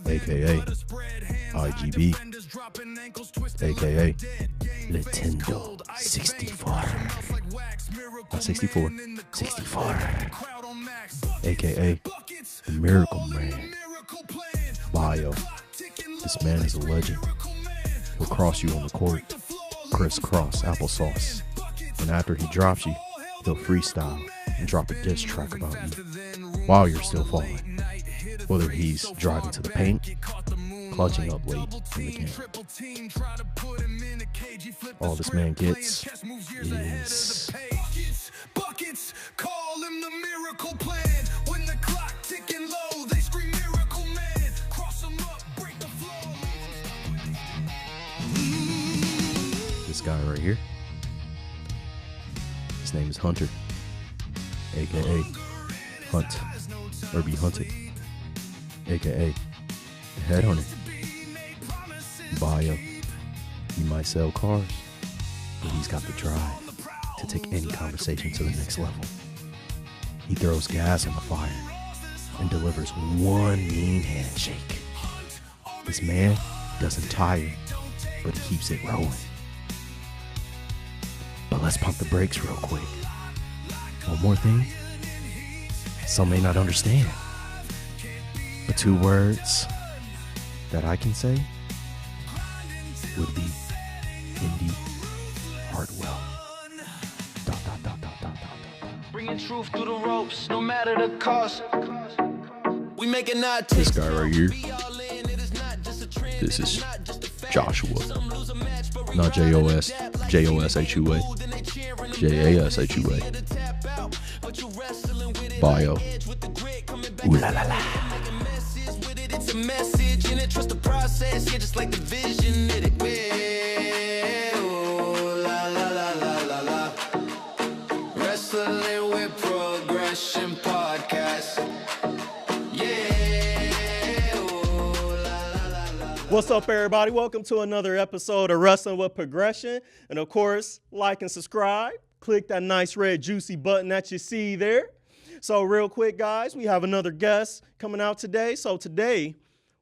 aka IGB, aka Nintendo 64. Not 64, 64. Aka the Miracle Man. Bio. This man is a legend. He'll cross you on the court, crisscross applesauce. And after he drops you, he'll freestyle and drop a diss track about you while you're still falling. Whether he's driving to the paint, clutching up late in the game. All this man gets is call him the miracle plan. When the clock ticking low, they scream miracle man. Cross him up, break the flow. this guy right here. His name is Hunter, aka Hunt, or Be Hunted, aka the Headhunter. Bio, he might sell cars, but he's got the drive to take any conversation to the next level. He throws gas on the fire and delivers one mean handshake. This man doesn't tire, but he keeps it rolling. But let's pump the brakes real quick. One more thing. Some may not understand, but two words that I can say would be Indy Hartwell. Bringing truth through the ropes, no matter the cost. We making our This guy right here. This is Joshua. Not J-O-S, J-O-S-H-U-A. J-A-S-H-U-A. Bio. Ooh la la la. It's a message and it trust the process, yeah, just like the vision that it will. Ooh, la la la la la la. Wrestling with Progression podcast. Yeah. Ooh, la la la la. What's up, everybody? Welcome to another episode of Wrestling with Progression. And of course, like and subscribe. Click that nice red juicy button that you see there. So real quick, guys, we have another guest coming out today. So today,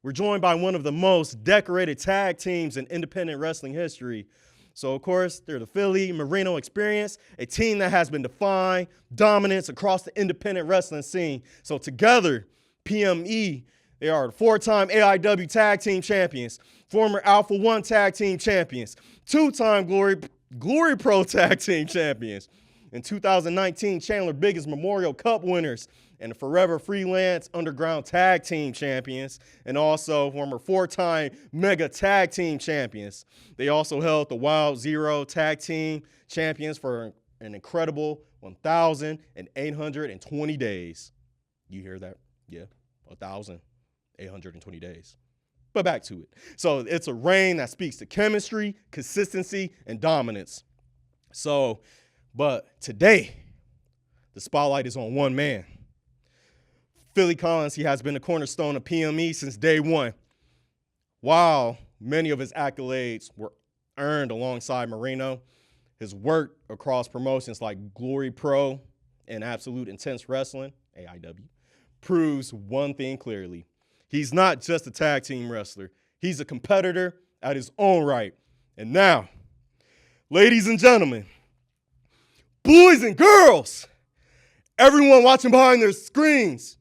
we're joined by one of the most decorated tag teams in independent wrestling history. So, of course, they're the Philly Marino Experience, a team that has been defined dominance across the independent wrestling scene. So together, PME, they are the four-time AIW Tag Team Champions, former Alpha One Tag Team Champions, two-time Glory Pro Tag Team Champions, in 2019 Chandler Biggins Memorial Cup winners, and the Forever Freelance Underground Tag Team Champions, and also former four-time Mega Tag Team Champions. They also held the Wild Zero Tag Team Champions for an incredible 1,820 days. You hear that? Yeah, 1,820 days. But back to it. So it's a reign that speaks to chemistry, consistency, and dominance. But today, the spotlight is on one man. Philly Collins, he has been a cornerstone of PME since day one. While many of his accolades were earned alongside Marino, his work across promotions like Glory Pro and Absolute Intense Wrestling, AIW, proves one thing clearly. He's not just a tag team wrestler. He's a competitor at his own right. And now, ladies and gentlemen, boys and girls, everyone watching behind their screens,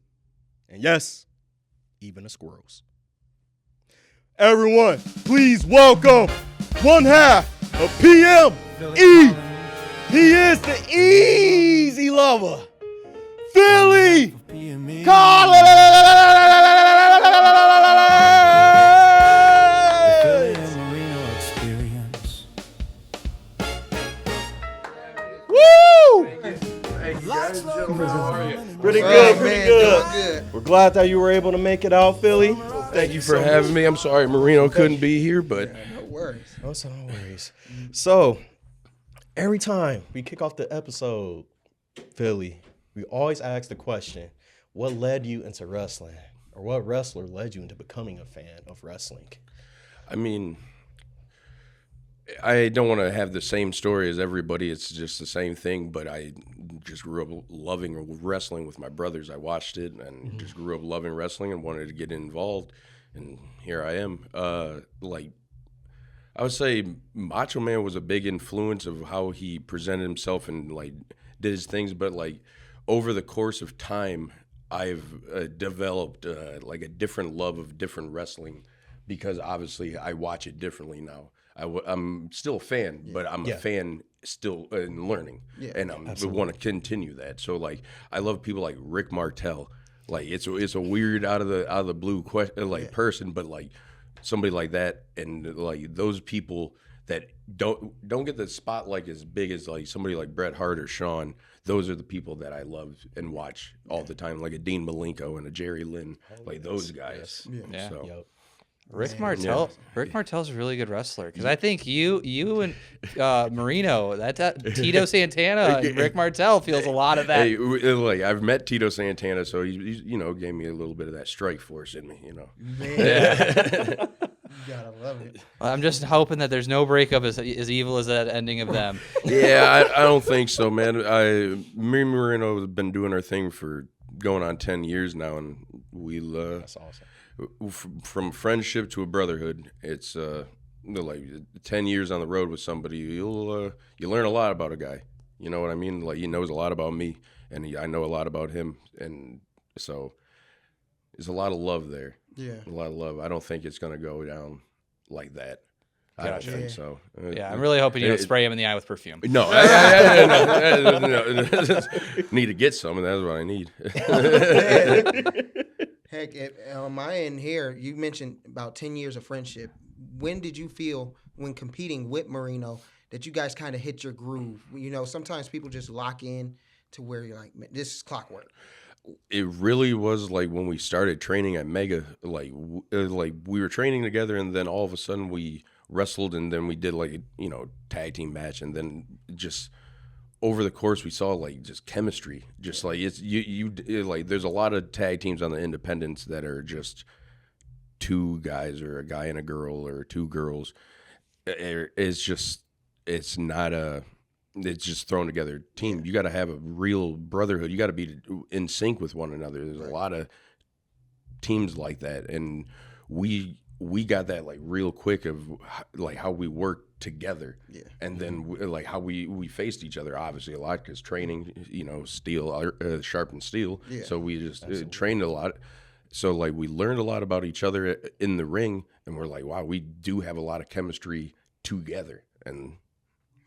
and yes, even the squirrels. Everyone, please welcome one half of PME. He is the easy lover, Philly Collins. Pretty good. We're glad that you were able to make it out, Philly. Thank you for having me. I'm sorry Marino couldn't be here, but no worries. No worries. So, every time we kick off the episode, Philly, we always ask the question, what led you into wrestling? Or what wrestler led you into becoming a fan of wrestling? I mean, I don't want to have the same story as everybody. It's just the same thing, but I just grew up loving wrestling with my brothers. I watched it and just grew up loving wrestling and wanted to get involved. and here I am. Like, I would say Macho Man was a big influence of how he presented himself and like did his things. But like over the course of time, I've developed like a different love of different wrestling because obviously I watch it differently now. I'm still a fan, but I'm a fan still in learning, and I want to continue that. So like I love people like Rick Martel. Like it's a weird out of the blue person, but like somebody like that, and like those people that don't get the spotlight as big as like somebody like Bret Hart or Shawn. Those are the people that I love and watch all the time, like a Dean Malenko and a Jerry Lynn, like those guys. Yeah. So. Rick Martel's a really good wrestler because I think you and Marino, Tito Santana and Rick Martel feels a lot of that. Hey, like I've met Tito Santana, so he gave me a little bit of that strike force in me, Man. You gotta love it. I'm just hoping that there's no breakup as evil as that ending of them. Yeah, I don't think so, man. Me and Marino have been doing our thing for going on 10 years now, and That's awesome. From friendship to a brotherhood, it's like 10 years on the road with somebody, you learn a lot about a guy. You know what I mean? Like he knows a lot about me, and I know a lot about him, and so there's a lot of love there. Yeah, a lot of love. I don't think it's gonna go down like that. I don't think so. Yeah, I'm really hoping you don't spray him in the eye with perfume. No, no. Need to get some, and that's what I need. Heck, on my end here, you mentioned about 10 years of friendship. When did you feel, when competing with Marino, that you guys kind of hit your groove? You know, sometimes people just lock in to where you're like, man, this is clockwork. It really was like when we started training at Mega, like we were training together, and then all of a sudden we wrestled, and then we did like a tag team match, and then just over the course we saw like just chemistry, just like it's like there's a lot of tag teams on the independents that are just two guys or a guy and a girl or two girls. It's just it's just thrown together team. You got to have a real brotherhood. You got to be in sync with one another. There's a lot of teams like that, and we got that like real quick of like how we work together, and then like how we faced each other obviously a lot because training, steel sharpened steel. So we just trained a lot. So like we learned a lot about each other in the ring, and we're like, wow, we do have a lot of chemistry together, and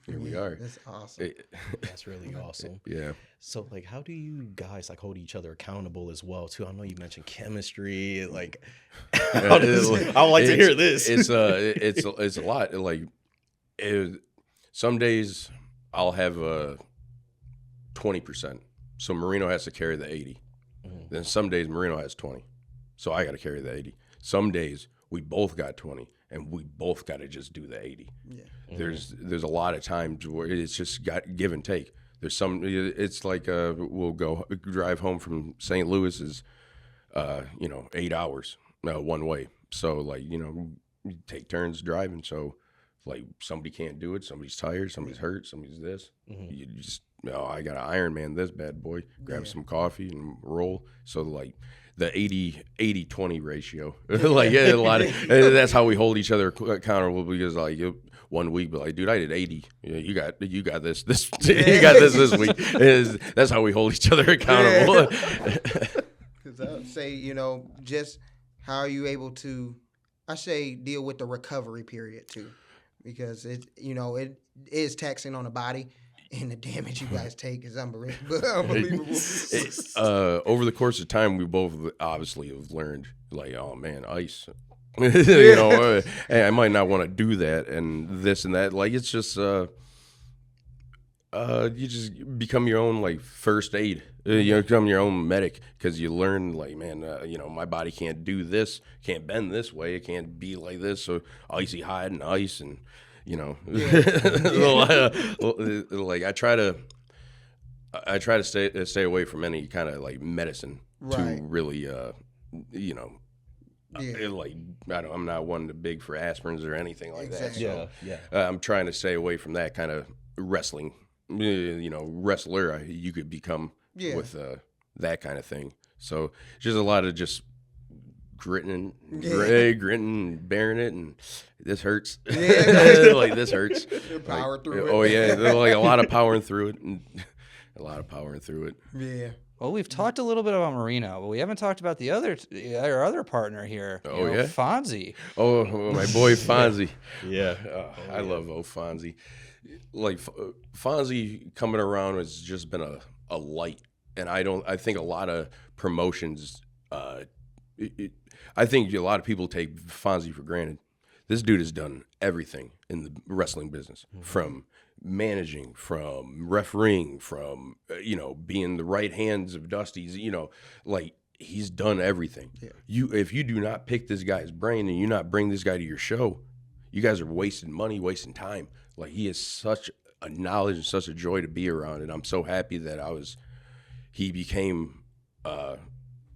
here we are. That's awesome. That's really awesome. Yeah. So, like, how do you guys like hold each other accountable as well, too? I know you mentioned chemistry. Like, I would like to hear this. It's a lot. Like, some days I'll have 20%, so Marino has to carry the 80. Then some days Marino has 20, so I got to carry the 80. Some days we both got 20. And we both got to just do the 80. Yeah. There's a lot of times where it's just got give and take. There's some. It's like we'll drive home from St. Louis is 8 hours one way. So like you take turns driving. So like somebody can't do it. Somebody's tired. Somebody's hurt. Somebody's this. You just I got to Iron Man this bad boy. Grab some coffee and roll. So like. The 80-20 ratio, like a lot of that's how we hold each other accountable because like 1 week, but like dude, I did 80. You got this you got this week. That's how we hold each other accountable. Because I would say just how are you able to, I say deal with the recovery period too, because it is taxing on the body. And the damage you guys take is unbelievable. Over the course of time, we both obviously have learned, like, oh man, ice. Hey, I might not want to do that and this and that. Like, it's just, you just become your own like first aid. You become your own medic because you learn, like, man, my body can't do this, can't bend this way, it can't be like this. So icy hide and ice and. Like I try to stay away from any kind of like medicine to really like I'm not one to big for aspirins or anything like that. So I'm trying to stay away from that kind of wrestling. Wrestler you could become with that kind of thing. So just a lot of just gritting, and bearing it, and this hurts. Yeah. Like this hurts. Power like, through it. Oh yeah, like a lot of powering through it, and Yeah. Well, we've talked a little bit about Marino, but we haven't talked about our other partner here. Oh, yeah? Fonzie. Oh, my boy Fonzie. Yeah. I love Fonzie. Like Fonzie coming around has just been a light, and I think a lot of promotions. I think a lot of people take Fonzie for granted. This dude has done everything in the wrestling business, from managing, from refereeing, from being the right hands of Dusty's. Like he's done everything. Yeah. If you do not pick this guy's brain and you not bring this guy to your show, you guys are wasting money, wasting time. Like he is such a knowledge and such a joy to be around, and I'm so happy that he became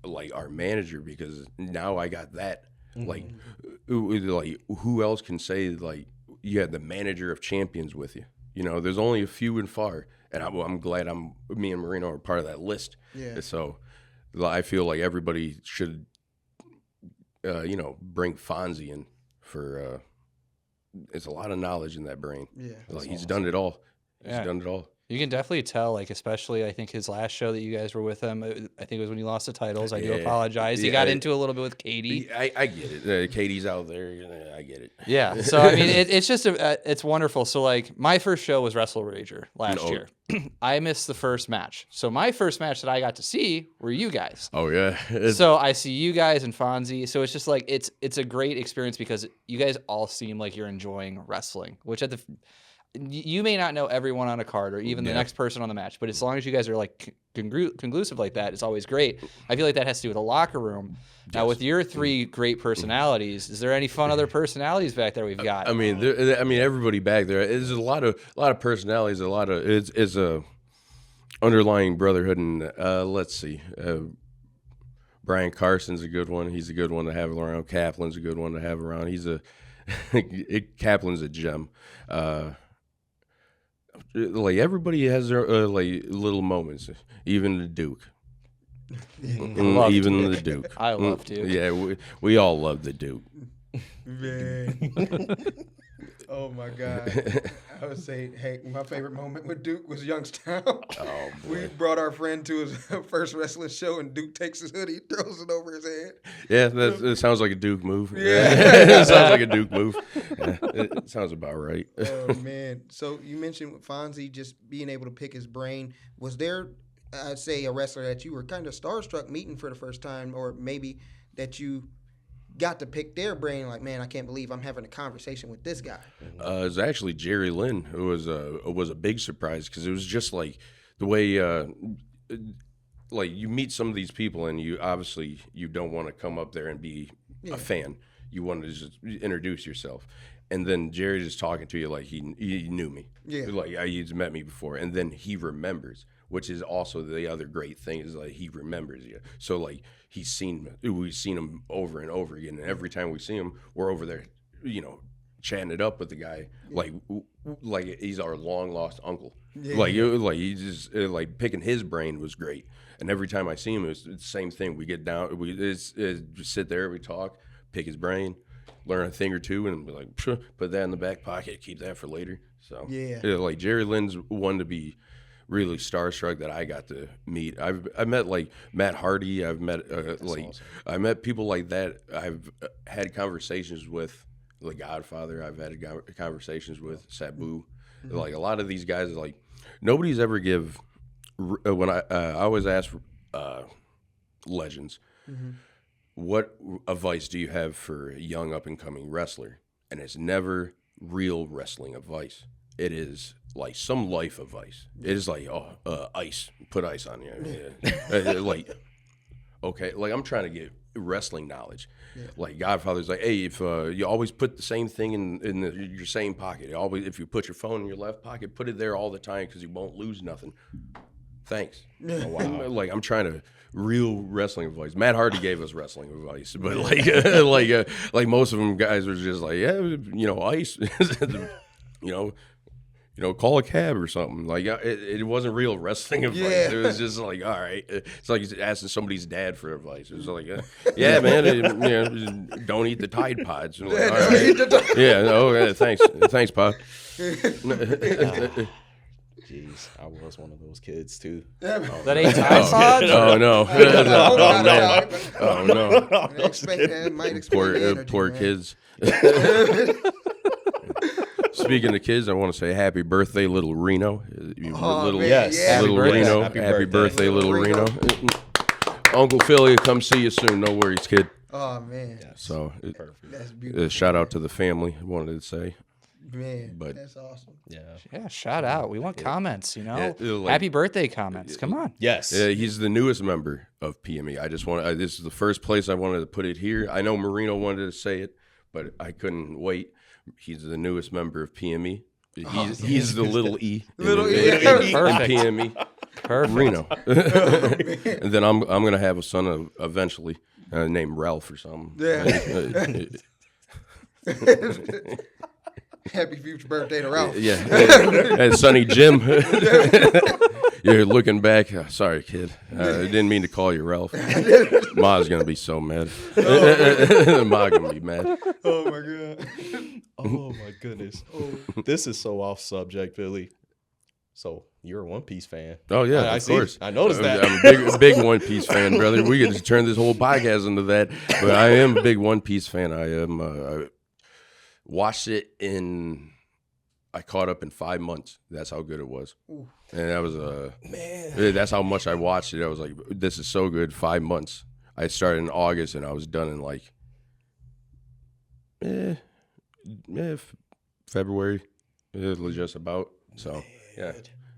like our manager, because now I got that. Like who else can say like you had the manager of champions with you? There's only a few and far, and I'm glad me and Marino are part of that list. Yeah. So I feel like everybody should, bring Fonzie in for. It's a lot of knowledge in that brain. Yeah. Like he's done it all. He's done it all. You can definitely tell, like, especially I think his last show that you guys were with him, I think it was when you lost the titles. I do apologize. He got into a little bit with Katie. I get it. Katie's out there. I get it. Yeah. So, I mean, it's just, it's wonderful. So, like, my first show was Wrestle Rager last year. I missed the first match. So, my first match that I got to see were you guys. Oh, yeah. So, I see you guys and Fonzie. So, it's just like, it's a great experience because you guys all seem like you're enjoying wrestling, which you may not know everyone on a card or even the next person on the match, but as long as you guys are like conclusive like that, it's always great. I feel like that has to do with the locker room. Now, with your three great personalities, is there any fun other personalities back there we've got? I mean, everybody back there. There's a lot of personalities. It's a underlying brotherhood, and let's see. Brian Carson's a good one. He's a good one to have around. Kaplan's a good one to have around. Kaplan's a gem. Like everybody has their like little moments. Even the Duke. Even the Duke. I love Duke. Yeah, we all love the Duke. Man. Oh my God. I would say, hey, my favorite moment with Duke was Youngstown. Oh, We brought our friend to his first wrestling show, and Duke takes his hoodie, throws it over his head. Yeah, that sounds like a Duke move. Yeah. It sounds like a Duke move. Yeah, it sounds about right. Oh, man. So you mentioned with Fonzie just being able to pick his brain. Was there, I'd say, a wrestler that you were kind of starstruck meeting for the first time, or maybe that you got to pick their brain, like, man, I can't believe I'm having a conversation with this guy? It was actually Jerry Lynn, who was a big surprise, because it was just like the way like you meet some of these people, and you obviously you don't want to come up there and be a fan. You want to just introduce yourself. And then Jerry just talking to you like he knew me. Yeah. Like he's met me before. And then he remembers, which is also the other great thing, is like he remembers you. So like we've seen him over and over again. And every time we see him, we're over there, chatting it up with the guy. Yeah. Like he's our long lost uncle. Yeah. Like he just like picking his brain was great. And every time I see him, it's the same thing. We get down, we just sit there, we talk, pick his brain, learn a thing or two, and be like, put that in the back pocket, keep that for later. So like Jerry Lynn's one to be really starstruck that I got to meet. I've met like Matt Hardy. I've met awesome. I met people like that. I've had conversations with the Godfather. I've had conversations with Sabu. Mm-hmm. Like a lot of these guys, like nobody's ever give. When I always ask legends. Mm-hmm. What advice do you have for a young up-and-coming wrestler? And it's never real wrestling advice. It is like some life advice. It is like, ice. Put ice on you. Yeah. Like, okay, like I'm trying to get wrestling knowledge. Yeah. Like Godfather's like, hey, if you always put the same thing in your same pocket. If you put your phone in your left pocket, put it there all the time because you won't lose nothing. Thanks. Oh, wow. Like I'm trying to real wrestling advice. Matt Hardy gave us wrestling advice, but like most of them guys were just like, ice. call a cab or something. Like it wasn't real wrestling advice. Yeah. It was just like, all right. It's like asking somebody's dad for advice. It was like, yeah, man, don't eat the Tide Pods. Like, all right. Yeah, no, thanks, Pop. Jeez, I was one of those kids too. That ain't Tide Pods? Oh no! Oh man! Oh no! Might explain the energy, Poor man. kids. Speaking of kids, I want to say happy birthday, little Reno. Little man, yes. yeah. little Happy Reno. birthday. Happy birthday, little Reno. Reno. Uncle Philly will come see you soon. No worries, kid. Oh man, So, Perfect. that's beautiful. shout out to the family. I wanted to say, Man, but- that's awesome. Yeah. Yeah, shout out. We want comments, Yeah, like- Happy birthday comments. Come on. Yes. he's the newest member of PME. I just want. This is the first place I wanted to put it here. I know Marino wanted to say it, but I couldn't wait. He's the newest member of PME. He's the little E. Little in, E. in Perfect. PME. Perfect. Reno. And then I'm gonna have a son eventually named Ralph or something. Yeah. Happy future birthday to Ralph. Yeah. And Sonny Jim. You're looking back. Sorry, kid. I didn't mean to call you Ralph. Ma's gonna be so mad. Ma gonna be mad. Oh my god. Oh my goodness. This is so off subject, Billy. So you're a One Piece fan. Oh yeah, I of see. course. I noticed that. I'm a big One Piece fan, brother. We could just turn this whole podcast into that. But I am a big One Piece fan. I am. I watched it I caught up in 5 months. That's how good it was. Ooh. And that was Man. that's how much I watched it. I was like, this is so good. 5 months. I started in August and I was done in like February. It was just about. So yeah.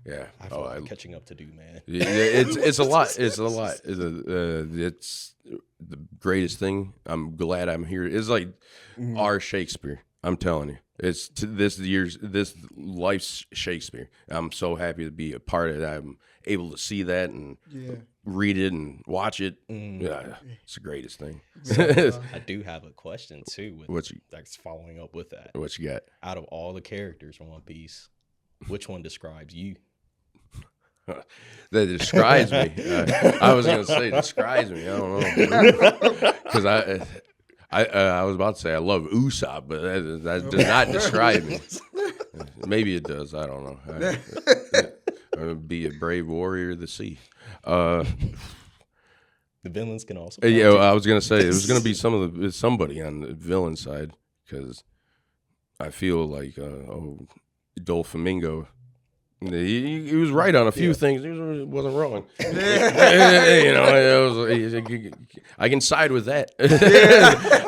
Yeah. I have a lot of catching up to do, man. Yeah, it's a lot. It's a lot. It's the greatest thing. I'm glad I'm here. It's like our Shakespeare. I'm telling you, it's this life's Shakespeare. I'm so happy to be a part of it. I'm able to see that and read it and watch it. Yeah, it's the greatest thing. I do have a question too. That's following up with that. What you got? Out of all the characters from One Piece, which one describes you? That describes me. I was gonna say describes me. I don't know because I was about to say I love Usopp, but that does not describe me. Maybe it does. I don't know. I'm gonna be a brave warrior of the sea. The villains can also. Yeah, I was gonna say it was gonna be somebody on the villain side because I feel like Doflamingo. He was right on a few things. He wasn't wrong. I can side with that.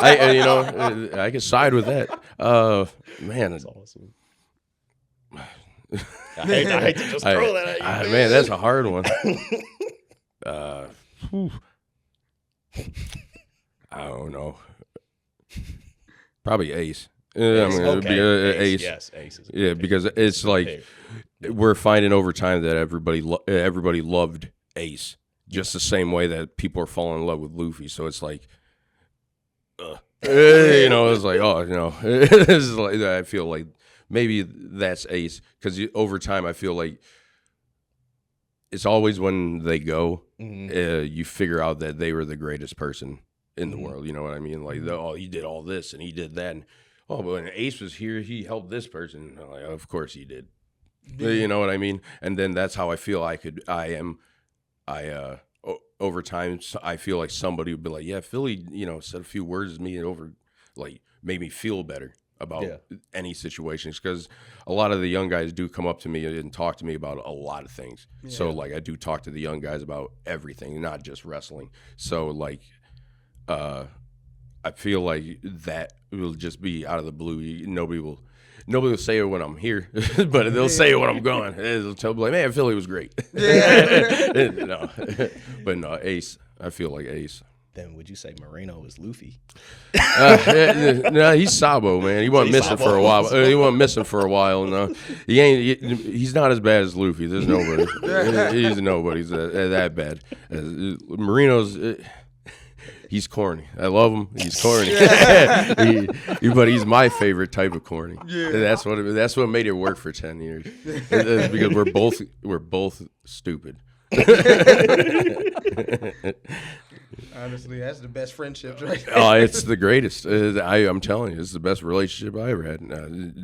I can side with that. Man, That's awesome. I hate to just throw that at you. Man, that's a hard one. I don't know. Probably Ace. Yeah, I'm gonna be Ace. Yes, Ace. Yeah, because it's like we're finding over time that everybody loved Ace just the same way that people are falling in love with Luffy. So it's like, it's like, it's like I feel like maybe that's Ace because over time I feel like it's always when they go, you figure out that they were the greatest person in the world. You know what I mean? Like, he did all this and he did that. And, but when Ace was here, he helped this person. I'm like, of course he did. You know what I mean? And then that's how I feel over time, I feel like somebody would be like, yeah, Philly, said a few words to me and made me feel better about any situations. Because a lot of the young guys do come up to me and talk to me about a lot of things. Yeah. So, I do talk to the young guys about everything, not just wrestling. So, I feel like that will just be out of the blue. Nobody will say it when I'm here, but they'll say it when I'm gone. They'll tell me, man, Philly was great. Yeah. But no, Ace. I feel like Ace. Then would you say Moreno is Luffy? No, he's Sabo, man. He wasn't missing for a while. He wasn't missing for a while. No, he's not as bad as Luffy. There's nobody. He's nobody's that bad. Moreno's. He's corny. I love him. He's corny. But he's my favorite type of corny. Yeah. That's what made it work for 10 years. It's because we're both stupid. Honestly, that's the best friendships, right? Oh, it's the greatest. I'm telling you, it's the best relationship I ever had.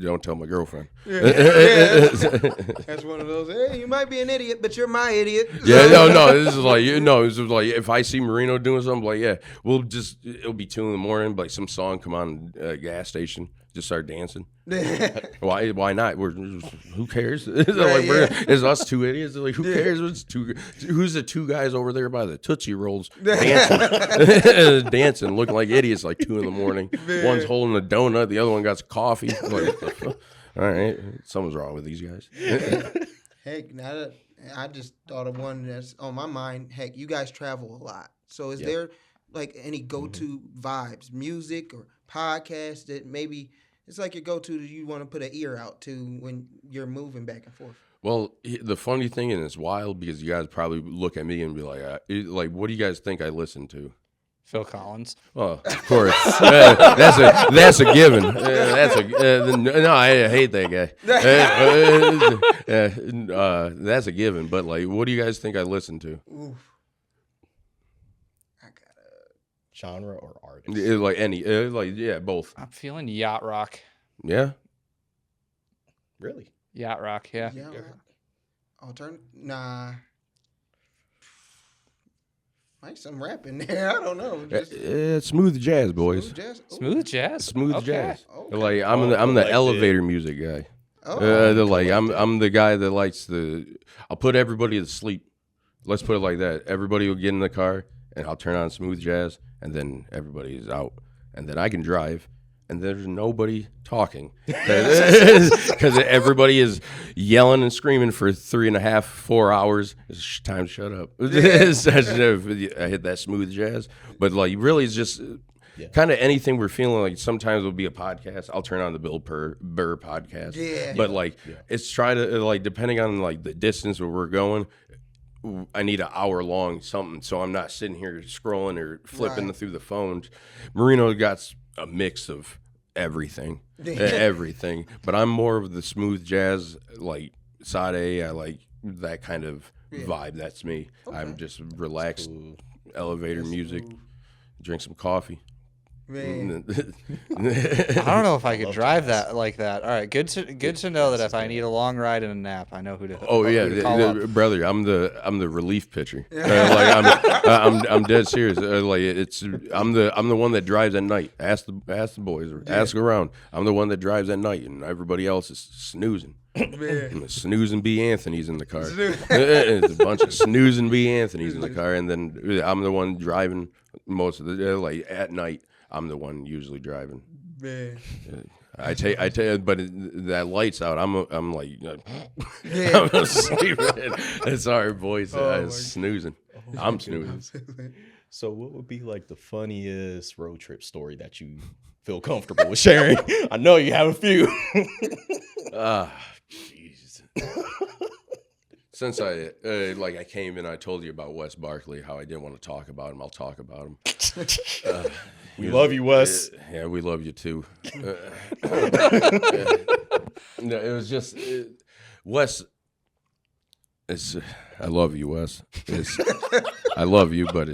Don't tell my girlfriend. Yeah. That's one of those. Hey, you might be an idiot, but you're my idiot. Yeah, no. This is like This is like if I see Marino doing something, like it'll be 2 a.m. like some song come on at a gas station, just start dancing. Why not? Who cares? It's us 2 idiots. Like, who cares? Who's the 2 guys over there by the Tootsie Rolls dancing, looking like idiots, like 2 a.m. One's holding a donut, the other one got some coffee. Like, all right, something's wrong with these guys. Heck, now that I just thought of one that's on my mind. Heck, you guys travel a lot, so is there like any go-to vibes, music or podcasts that maybe it's like your go-to that you want to put an ear out to when you're moving back and forth? Well, the funny thing, and it's wild because you guys probably look at me and be like, what do you guys think I listen to? Phil Collins. Well, of course, that's a given. No, I hate that guy. That's a given. But like, what do you guys think I listen to? Oof. Genre or artist? Like any, both. I'm feeling yacht rock. Yeah. Really? Yacht rock, yeah. Yeah. Alternate? Nah. Might some rap in there. I don't know. Just, smooth jazz, boys. Smooth jazz. Ooh. Smooth jazz. Smooth jazz. Okay. Like I'm the elevator music guy. I'm the guy that likes I'll put everybody to sleep. Let's put it like that. Everybody will get in the car and I'll turn on smooth jazz and then everybody is out. And then I can drive and there's nobody talking because everybody is yelling and screaming for 3.5, 4 hours. It's time to shut up. I hit that smooth jazz, but like really, it's just kind of anything we're feeling. Like sometimes it'll be a podcast. I'll turn on the Bill Burr podcast. Yeah, but like it's try to like depending on like the distance where we're going. I need an hour long something, so I'm not sitting here scrolling or flipping through the phones. Marino got a mix of everything. But I'm more of the smooth jazz, like Sade. I like that kind of vibe. That's me. Okay. I'm just relaxed, elevator music, drink some coffee. Man. I don't know if I could drive that like that. All right, good to know that if I need a long ride and a nap, I know who to. Oh yeah, brother, I'm the relief pitcher. I'm dead serious. I'm the one that drives at night. Ask the boys. Ask around. I'm the one that drives at night, and everybody else is snoozing. Snoozing B. Anthony's in the car. It's a bunch of snoozing B. Anthony's in the car, and then I'm the one driving most of the at night. I'm the one usually driving. Man. I tell you, but that light's out. I'm like, I'm sleeping. Sorry, boys. Snoozing. I'm snoozing. So, what would be like the funniest road trip story that you feel comfortable with sharing? I know you have a few. Jeez. Since I came in, I told you about Wes Barkley, how I didn't want to talk about him. I'll talk about him. We love you, Wes. Yeah, we love you too. No, it was just Wes. I love you, Wes. I love you, but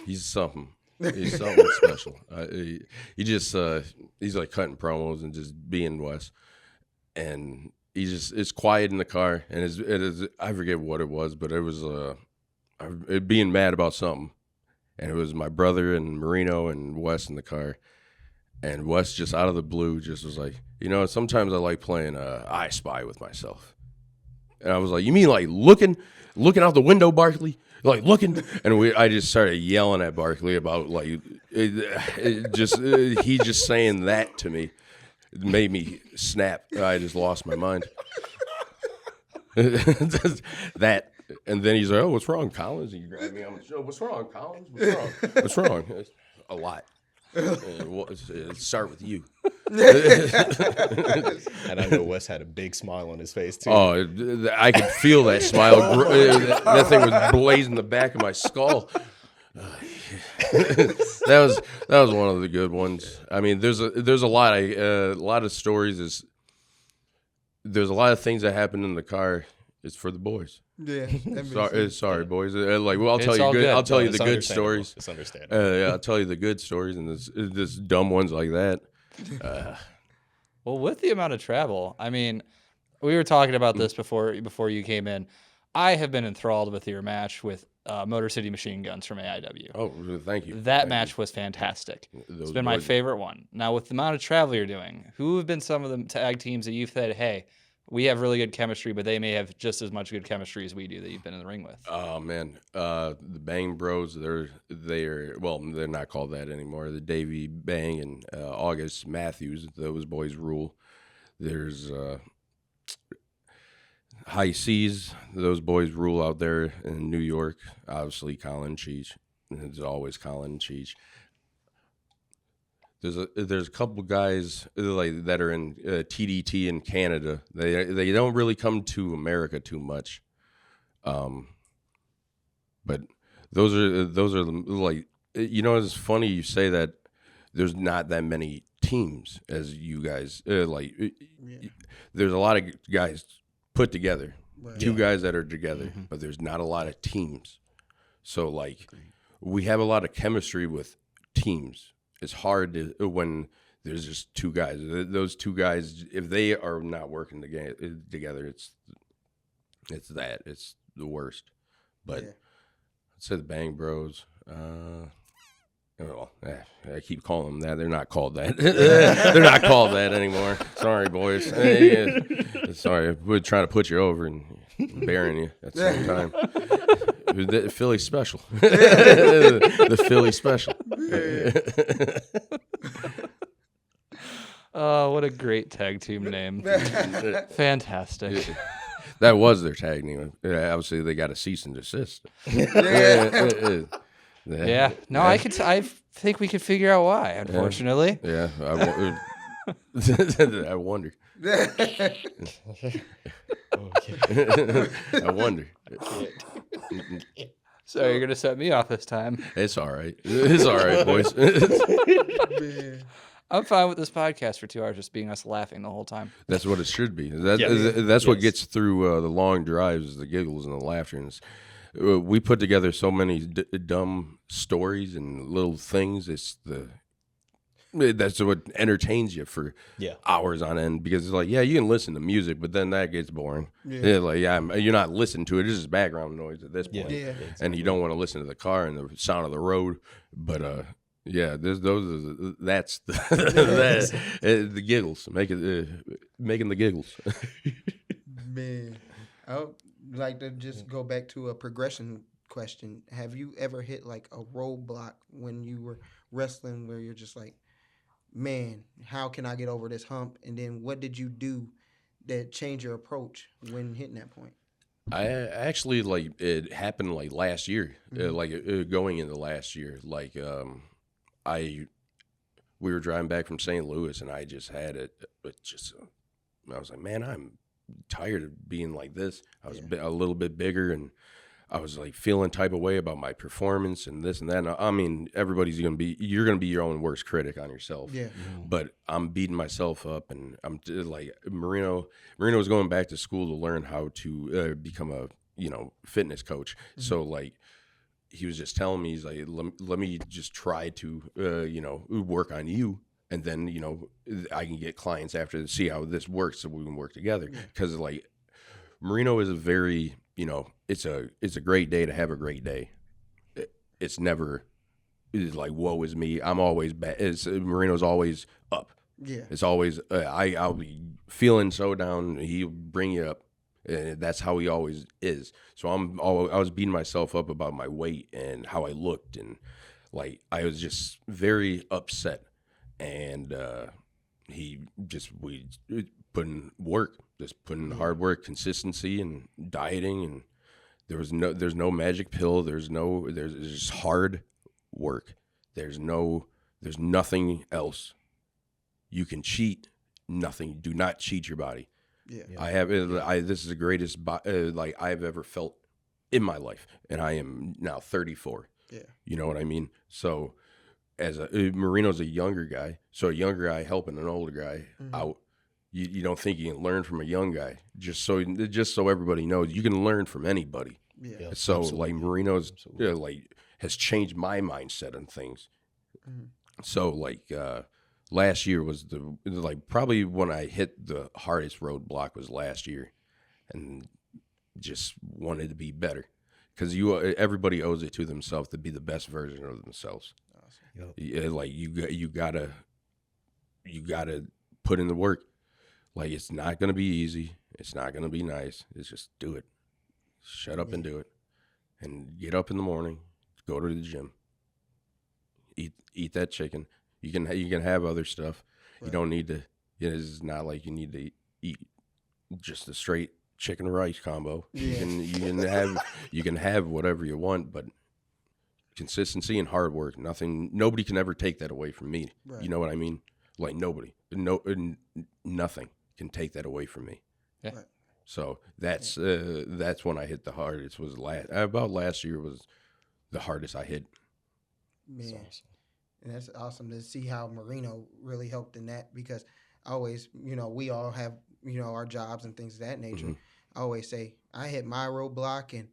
he's something. He's something special. He's like cutting promos and just being Wes, and it's quiet in the car, and it is. I forget what it was, but it was being mad about something. And it was my brother and Marino and Wes in the car. And Wes just out of the blue just was like, sometimes I like playing I Spy with myself. And I was like, you mean like looking out the window, Barkley? Like looking? And I just started yelling at Barkley about like, he just saying that to me. It made me snap. I just lost my mind. That. And then he's like, "Oh, what's wrong, Collins?" And you grab me on the show. "What's wrong, Collins? What's wrong? What's wrong?" A lot. Let's start with you. And I know Wes had a big smile on his face too. Oh, I could feel that smile. That thing was blazing the back of my skull. that was one of the good ones. I mean, there's a lot of stories. There's a lot of things that happen in the car. It's for the boys. Yeah. That makes sense. Sorry, boys. Like, well, I'll tell It's you all good. good. I'll tell you It's the good understandable. stories. It's understandable. Yeah, I'll tell you the good stories and this dumb ones like that. Well, with the amount of travel, I mean, we were talking about this before you came in. I have been enthralled with your match with Motor City Machine Guns from AIW. Oh, thank you. That Thank match you. was fantastic. Those It's been my boys- favorite one. Now, with the amount of travel you're doing, who have been some of the tag teams that you've said, hey, we have really good chemistry, but they may have just as much good chemistry as we do that you've been in the ring with? Oh man, the Bang Bros. They're not called that anymore. The Davey Bang and August Matthews. Those boys rule. There's High Seas. Those boys rule out there in New York. Obviously, Colin Cheech. There's always Colin Cheech. There's a couple guys like that are in TDT in Canada. They don't really come to America too much, but those are like, you know, it's funny you say that. There's not that many teams as you guys There's a lot of guys put together, Right. two guys that are together, but there's not a lot of teams. So like, we have a lot of chemistry with teams. It's hard to when there's just two guys. Those two guys, if they are not working together, it's the worst. But Yeah. I'd say the Bang Bros. I keep calling them that. They're not called that. They're not called that anymore. Sorry, boys. Sorry, we're trying to put you over and burying you at the same time. The Philly special. The Philly special. Oh, what a great tag team name. Fantastic. That was their tag name. Obviously, they got a cease and desist. Yeah. No, I think we could figure out why, unfortunately. Yeah, I wonder. I wonder. So you're going to set me off this time. It's all right. It's all right, boys. Man. I'm fine with this podcast for 2 hours just being us laughing the whole time. That's what it should be. That's Yes. what gets through the long drives, is the giggles and the laughter. And we put together so many dumb stories and little things. That's what entertains you for hours on end, because it's like, yeah, you can listen to music, but then that gets boring. You're not listening to it. It's just background noise at this point. Yeah. And you don't want to listen to the car and the sound of the road. But that's the giggles, making the giggles. Man, I would like to just go back to a progression question. Have you ever hit like a roadblock when you were wrestling where you're just like, man, how can I get over this hump? And then what did you do that changed your approach when hitting that point? I actually, like, it happened like last year, going into last year. Like, we were driving back from St. Louis, and I just had it. I was like, man, I'm tired of being like this. I was a little bit bigger, and I was like feeling type of way about my performance and this and that. And I mean, you're going to be your own worst critic on yourself. Yeah. But I'm beating myself up, and I'm like, Marino was going back to school to learn how to become a, fitness coach. Mm-hmm. So like, he was just telling me, he's like, let me just try to, work on you. And then, I can get clients after to see how this works so we can work together. Because like, Marino is a very, it's a great day to have a great day. It's never, it's like, woe is me. I'm always bad. Marino's always up. Yeah. It's always, I'll be feeling so down. He'll bring you up. And that's how he always is. So I was beating myself up about my weight and how I looked. And like, I was just very upset. And we put in work, just put in hard work, consistency, and dieting. And there's no magic pill. There's just hard work. There's nothing else. You can cheat. Nothing. Do not cheat your body. Yeah. This is the greatest I've ever felt in my life, and I am now 34. Yeah. You know what I mean? So Marino's a younger guy, so a younger guy helping an older guy out. You don't think you can learn from a young guy? Just so everybody knows, you can learn from anybody. Yeah. Yeah, So absolutely. like Marino's Absolutely. like has changed my mindset on things. Mhm. So like last year was probably when I hit the hardest roadblock was last year, and just wanted to be better because everybody owes it to themselves to be the best version of themselves. Awesome. Yep. Yeah, like you gotta put in the work. Like it's not gonna be easy. It's not gonna be nice. It's just do it. Shut up and do it, and get up in the morning, go to the gym, eat that chicken. You can have other stuff. You Right. don't need to. It's not like you need to eat just a straight chicken rice combo. Yeah. You can have whatever you want, but consistency and hard work. Nobody can ever take that away from me. Right. You know what I mean? Like nothing can take that away from me. Yeah. Right. So that's when I hit the hardest. Was last year was the hardest I hit. Man. That's awesome. And that's awesome to see how Marino really helped in that, because I always, we all have, our jobs and things of that nature. I always say I hit my roadblock, and,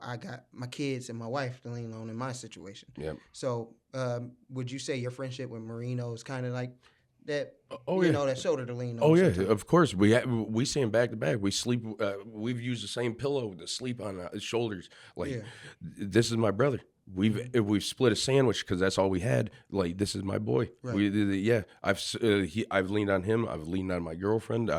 I got my kids and my wife to lean on in my situation. Yep. So would you say your friendship with Marino is kind of like that, Oh yeah. that shoulder to lean on? Oh yeah, sometimes? of course. We see him back to back. We sleep. We've used the same pillow to sleep on his shoulders. Like Yeah. this is my brother. We've split a sandwich because that's all we had. Like this is my boy. Right. I've leaned on him. I've leaned on my girlfriend.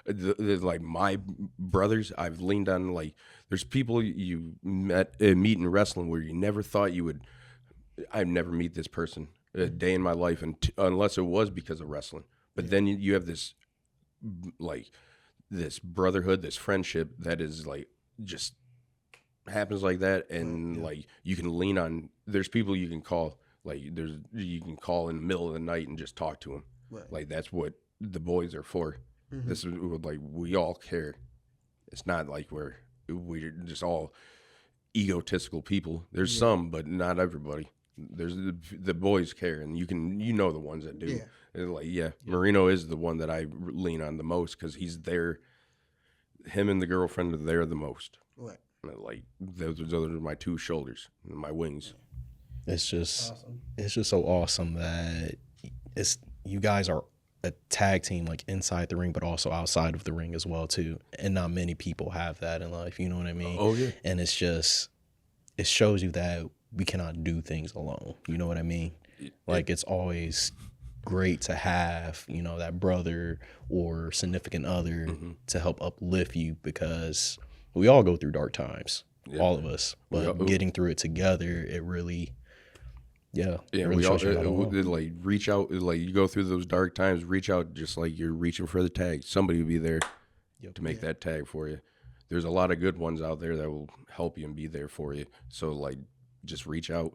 Like my brothers. I've leaned on like there's people you meet in wrestling where you never thought you would. I'd never meet this person a day in my life, unless it was because of wrestling. But then you have this like this brotherhood, this friendship that is like just happens like that, and like you can lean on. There's people you can call, you can call in the middle of the night and just talk to them. Right. Like that's what the boys are for. This is like we all care. It's not like we're just all egotistical people. There's some, but not everybody. There's the boys care, and the ones that do. Yeah. They're like Marino is the one that I lean on the most because he's there. Him and the girlfriend are there the most. Right. Like those are my two shoulders, my wings. It's just Awesome. it's just so awesome that you guys are a tag team, like inside the ring, but also outside of the ring as well too. And not many people have that in life. You know what I mean? Oh yeah. And it shows you that we cannot do things alone. You know what I mean? Like it's always great to have, that brother or significant other to help uplift you, because we all go through dark times, all of us. But getting through it together, it really, it really we all shows you how to walk. like reach out. Like you go through those dark times, reach out just like you're reaching for the tag. Somebody will be there to make that tag for you. There's a lot of good ones out there that will help you and be there for you. So like, just reach out,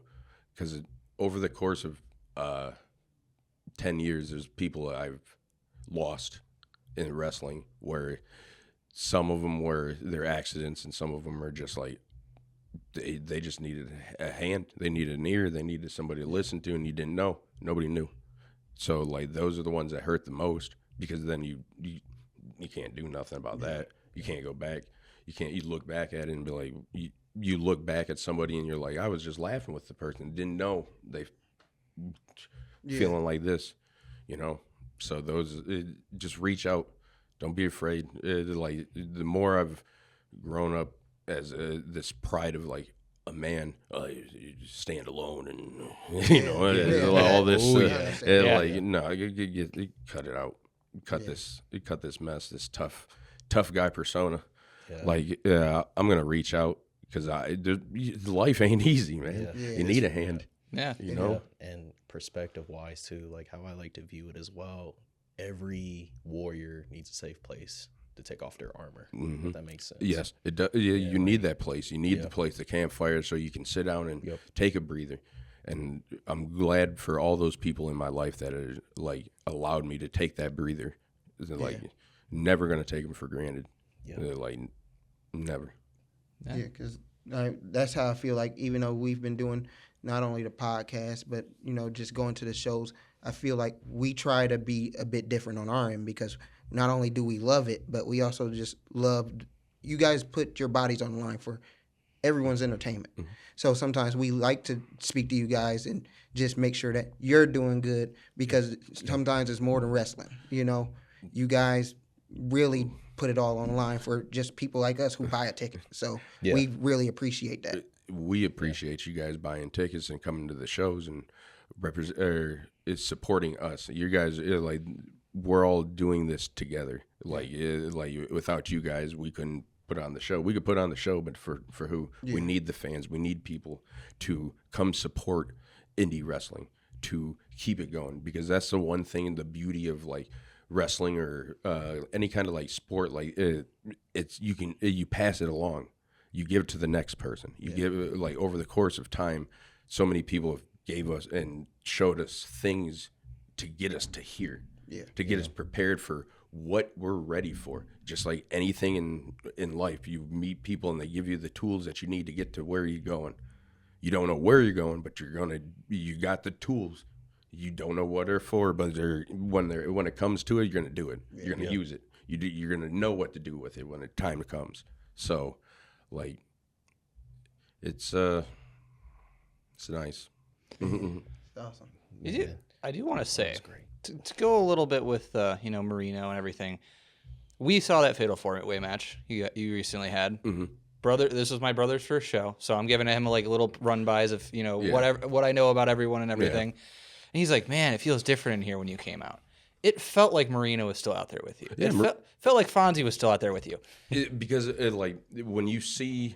because over the course of 10 years, there's people I've lost in wrestling where some of them were their accidents, and some of them are just like they just needed a hand, they needed an ear, they needed somebody to listen to, and you didn't know, nobody knew. So like those are the ones that hurt the most, because then you can't do nothing about that. You can't go back. You look back at it and be like, you look back at somebody and you're like, I was just laughing with the person, didn't know they feeling like this, So just reach out. Don't be afraid. Like the more I've grown up as this pride of like a man, you stand alone and all this. You cut it out. Cut this mess. This tough guy persona. Yeah. Like I'm gonna reach out, because life ain't easy, man. Yeah. You need a hand. Yeah. You know. And perspective wise too, like how I like to view it as well, every warrior needs a safe place to take off their armor. If that makes sense. Yes, it does. You need that place. You need the place, the campfire, so you can sit down and take a breather. And I'm glad for all those people in my life that are like allowed me to take that breather. They're like never gonna take them for granted. They're like never. Yeah, because That's how I feel like, even though we've been doing not only the podcast, but, just going to the shows, I feel like we try to be a bit different on our end, because not only do we love it, but we also just love, you guys put your bodies on the line for everyone's entertainment. Mm-hmm. So sometimes we like to speak to you guys and just make sure that you're doing good, because sometimes it's more than wrestling. You guys really put it all on the line for just people like us who buy a ticket. So we really appreciate that. We appreciate you guys buying tickets and coming to the shows and it's supporting us. You guys, like, we're all doing this together. Like without you guys, we couldn't put on the show. We could put on the show, but for who? Yeah. We need the fans. We need people to come support indie wrestling to keep it going, because that's the one thing, the beauty of like wrestling or any kind of like sport. Like you pass it along. You give it to the next person. You give it, like, over the course of time, so many people have gave us and showed us things to get us to here, to get us prepared for what we're ready for. Just like anything in life, you meet people and they give you the tools that you need to get to where you're going. You don't know where you're going, but you got the tools. You don't know what they're for, but when it comes to it, you're gonna do it. You're gonna use it. You're gonna know what to do with it when the time comes. So, like, it's nice. It's awesome. I do want to say, to go a little bit with Marino and everything. We saw that Fatal 4-Way match you recently had. Mm-hmm. Brother, this was my brother's first show, so I'm giving him like little run bys of what I know about everyone and everything. Yeah. And he's like, "Man, it feels different in here when you came out." It felt like Marino was still out there with you. It felt like Fonzie was still out there with you. Because like when you see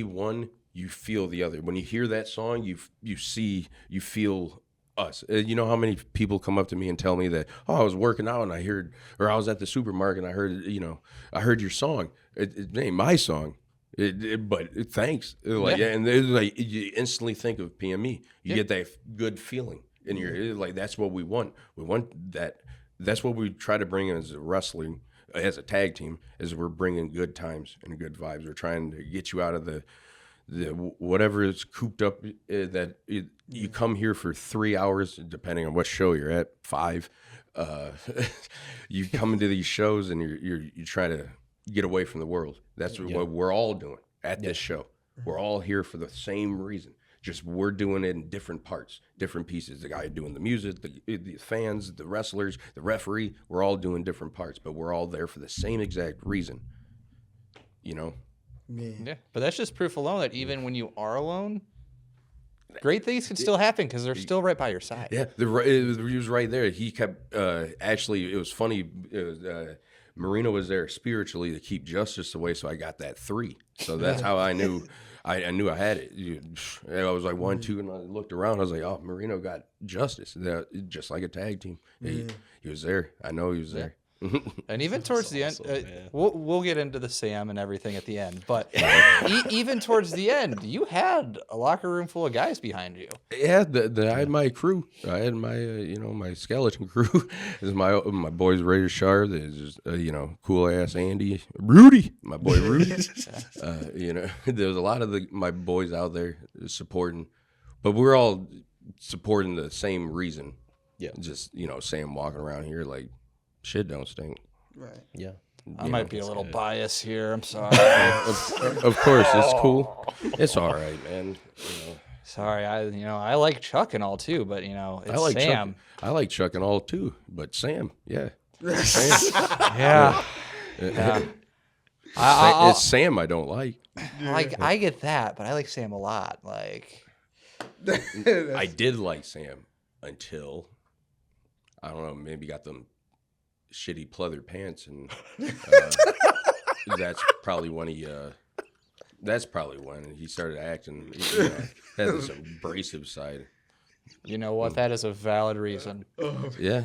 one, you feel the other. When you hear that song, you feel us. You know how many people come up to me and tell me that, I was working out and I was at the supermarket and I heard your song. It ain't my song. But thanks. And like you instantly think of PME. You get that good feeling in your, like, that's what we want. We want that. That's what we try to bring as a wrestling, as a tag team, is we're bringing good times and good vibes. We're trying to get you out of the whatever is cooped up, you come here for 3 hours, depending on what show you're at, 5. You come into these shows and you try to get away from the world. That's what we're all doing at this show. We're all here for the same reason. Just we're doing it in different parts, different pieces. The guy doing the music, the fans, the wrestlers, the referee, we're all doing different parts, but we're all there for the same exact reason. Yeah, but that's just proof alone that even when you are alone, great things can still happen because they're still right by your side. Yeah, he was right there. He kept, actually, it was funny. Marino was there spiritually to keep justice away, so I got that 3. So that's how I knew. I knew I had it. I was like 1, 2, and I looked around. I was like, oh, Marino got justice, just like a tag team. He was there. I know he was there. And even towards the end, we'll get into the Sam and everything at the end. But even towards the end, you had a locker room full of guys behind you. Yeah, I had my crew. I had my my skeleton crew. This is my boys Razor Sharp. There's cool ass Andy, Rudy, my boy Rudy. There's a lot of my boys out there supporting, but we're all supporting the same reason. Yeah, just Sam walking around here like. Shit don't stink. Right. Yeah. I might be a little biased here. I'm sorry. Of course, it's cool. It's all right, man. Sorry, I like Chuck and all too, but it's I like Sam. I like Chuck and all too, but Sam, yeah. Sam. Yeah. It's Sam I don't like. I get that, but I like Sam a lot. Like, I did like Sam until I don't know, maybe got them shitty pleather pants, and that's probably when he started acting, had this abrasive side. You know what? That is a valid reason. Yeah,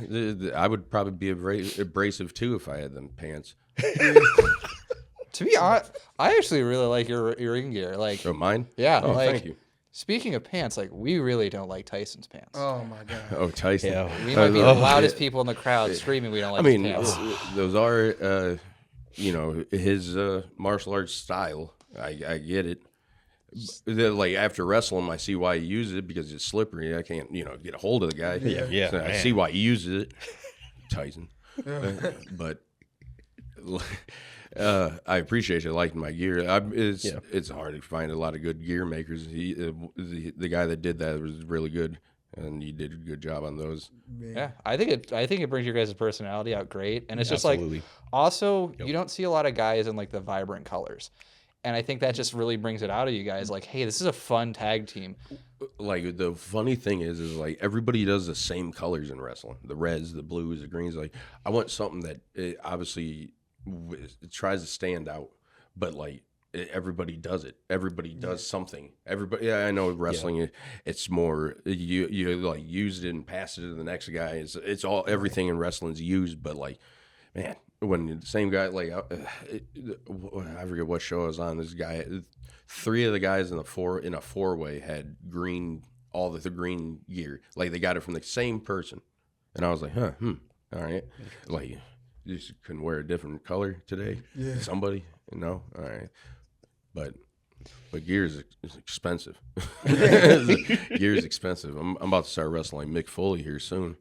I would probably be abrasive too if I had them pants. To be honest, I actually really like your ring gear. Like, mine? Yeah. Oh, thank you. Speaking of pants, like, we really don't like Tyson's pants. Oh my god. Oh, Tyson. Yeah, we might be the loudest people in the crowd screaming we don't like his pants. Those are, his martial arts style. I get it. Like after wrestling, I see why he uses it because it's slippery. I can't, get a hold of the guy. Yeah, So I man. see why he uses it. Tyson. But I appreciate you liking my gear. It's hard to find a lot of good gear makers. The guy that did that was really good, and you did a good job on those. Yeah, I think it brings your guys' personality out great, and it's just Absolutely. like also you don't see a lot of guys in like the vibrant colors, and I think that just really brings it out of you guys. Like, hey, this is a fun tag team. Like the funny thing is like everybody does the same colors in wrestling: the reds, the blues, the greens. Like I want something that obviously it tries to stand out, but like everybody does it. Everybody does something. Everybody. Yeah, I know wrestling. It's more you like used it and passed it to the next guy. It's all everything in wrestling's used, but like man, when the same guy like I forget what show I was on. This guy. 3 of the guys in a 4-way had all the green gear. Like they got it from the same person. And I was like, all right. Like you just couldn't wear a different color today? Yeah. Somebody? No? All right. But gear is expensive. Gear is expensive. I'm about to start wrestling Mick Foley here soon.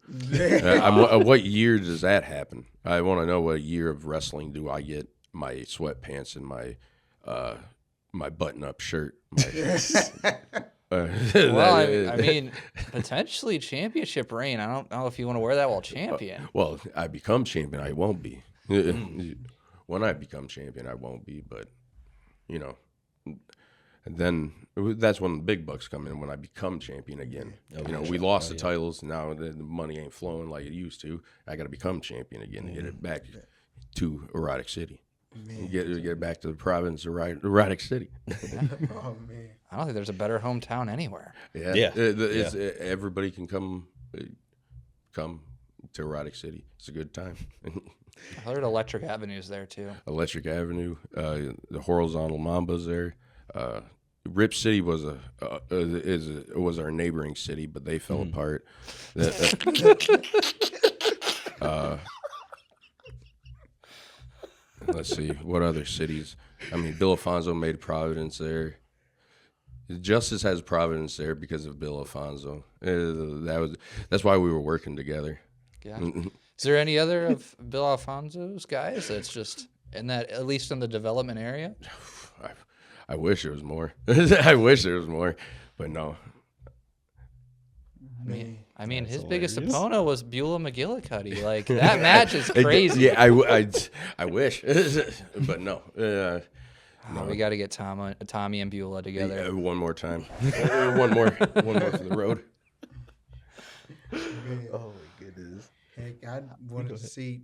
What year does that happen? I want to know what year of wrestling do I get my sweatpants and my button-up shirt. Well, I mean, potentially championship reign. I don't know if you want to wear that while champion. Well, I become champion. I won't be. When I become champion, I won't be. But, and then that's when the big bucks come in, when I become champion again. We lost the titles. Now the money ain't flowing like it used to. I got to become champion again to get it back to Erotic City. Get back to the province of Erotic City. Oh man! I don't think there's a better hometown anywhere. Yeah. Everybody can come to Erotic City. It's a good time. I heard Electric Avenue's there too. Electric Avenue, the Horizontal Mamba's there. Rip City was was our neighboring city, but they fell apart. Let's see, what other cities? I mean, Bill Alfonso made Providence there. Justice has Providence there because of Bill Alfonso. That's why we were working together. Yeah. Is there any other of Bill Alfonso's guys that's just in that, at least in the development area? I wish there was more. I wish there was more, but no. I mean, his biggest opponent was Beulah McGillicuddy. Like, that match is crazy. Yeah, I wish, but no. No. We got to get Tommy and Beulah together. Yeah, one more time. one more for the road. Oh my goodness. Heck, I wanted to see.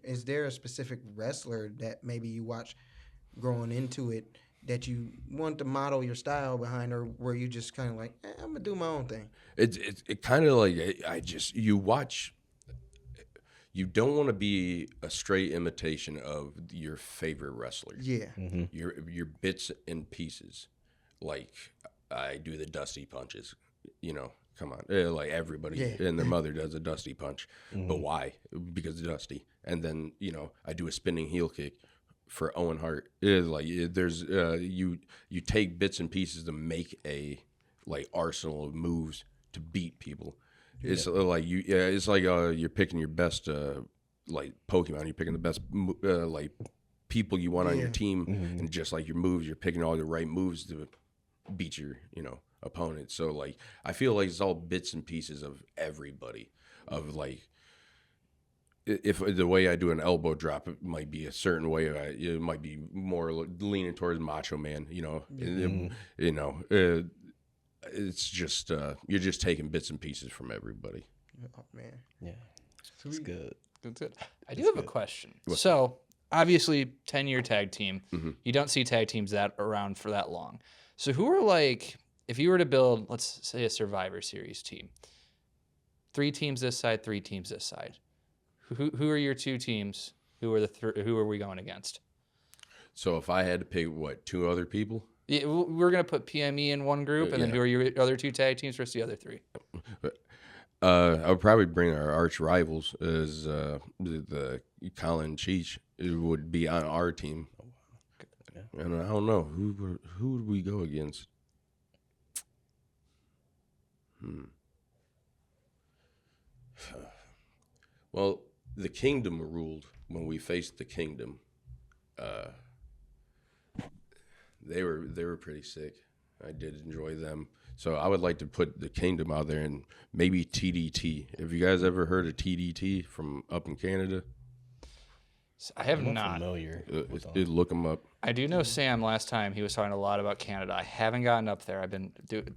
Is there a specific wrestler that maybe you watch growing into it that you want to model your style behind, or were you just kind of like, I'm gonna do my own thing? It kind of like you watch. You don't want to be a straight imitation of your favorite wrestler. Yeah. Mm-hmm. Your bits and pieces. Like I do the dusty punches. Come on, like everybody and their mother does a dusty punch. Mm-hmm. But why? Because it's dusty. And then I do a spinning heel kick for Owen Hart. There's you take bits and pieces to make a arsenal of moves to beat people. Yeah. It's like it's like you're picking your best Pokemon. You're picking the best people you want on your team, mm-hmm. and just like your moves, you're picking all the right moves to beat your opponent. So I feel like it's all bits and pieces of everybody. Of if the way I do an elbow drop, it might be a certain way. It might be more leaning towards Macho Man. Mm-hmm. It's just you're just taking bits and pieces from everybody. Oh man, yeah, it's good. That's good. I do have a question. So obviously, 10-year tag team. Mm-hmm. You don't see tag teams that around for that long. So who are if you were to build, let's say, a Survivor Series team, 3 teams this side, 3 teams this side. Who are your 2 teams? Who are who are we going against? So if I had to pick 2 other people? Yeah, we're gonna put PME in one group, and then who are your other 2 tag teams versus the other 3? I would probably bring our arch rivals as the Colin Cheech. It would be on our team. And I don't know who would we go against. Well, the Kingdom ruled when we faced the Kingdom. They were pretty sick. I did enjoy them. So I would like to put the Kingdom out there and maybe TDT. Have you guys ever heard of TDT from up in Canada? I have I'm not. familiar. Look them up. I do know Sam last time he was talking a lot about Canada. I haven't gotten up there. I've been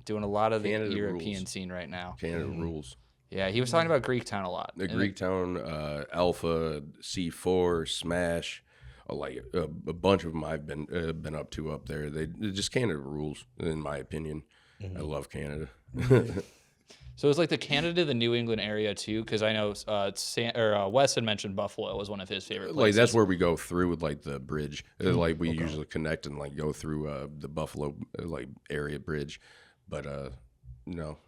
doing a lot of the Canada European rules. Scene right now. Canada rules. Yeah, he was talking about Greektown a lot. The Greektown, Alpha, C4, Smash, like a bunch of them I've been up to up there. They just Canada rules, in my opinion. I love Canada. So it's like the Canada, the New England area too, because I know Wes had mentioned Buffalo was one of his favorite places. Like that's where we go through with like the bridge. Like we usually connect and like go through the Buffalo like area bridge, but no.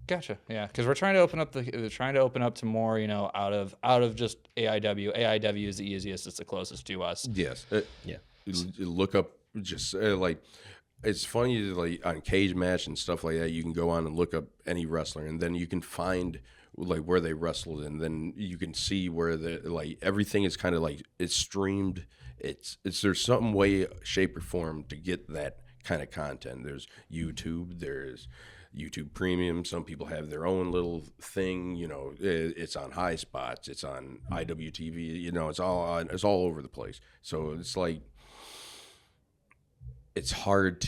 Gotcha. Yeah, because we're trying to open up to more, out of just AIW. AIW is the easiest. It's the closest to us. Yes. Yeah. Look up just like. It's funny, like on Cage Match and stuff like that, you can go on and look up any wrestler, and then you can find like where they wrestled, and then you can see where like everything is kind of like it's streamed. It's there's some way, shape, or form to get that kind of content. There's YouTube Premium. Some people have their own little thing. It's on High Spots. It's on IWTV. It's all over the place. So it's like. It's hard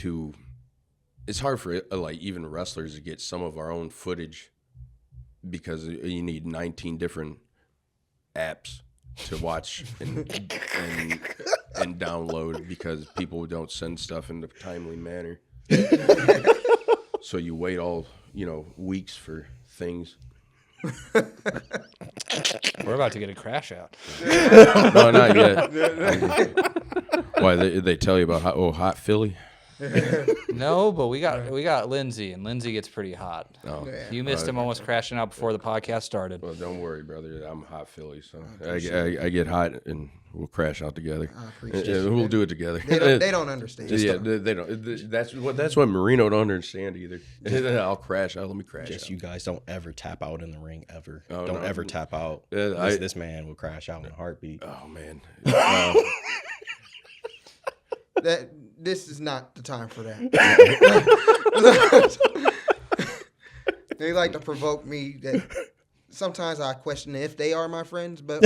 for like even wrestlers to get some of our own footage because you need 19 different apps to watch and download because people don't send stuff in a timely manner. So you wait all weeks for things. We're about to get a crash out. No, not yet. Why they tell you about hot Philly? No, but we got Lindsay, and Lindsay gets pretty hot. Oh, You missed him almost crashing out before the podcast started. well, don't worry, brother. I'm hot Philly, so I get hot and we'll crash out together. I appreciate it. We'll do it together. They don't understand. They don't. That's what Marino don't understand either. I'll crash out. Let me crash. Just out. you guys don't ever tap out in the ring ever. Oh, don't no. ever tap out. Yeah, This man will crash out in a heartbeat. Oh man. This is not the time for that. They like to provoke me. That sometimes I question if they are my friends, but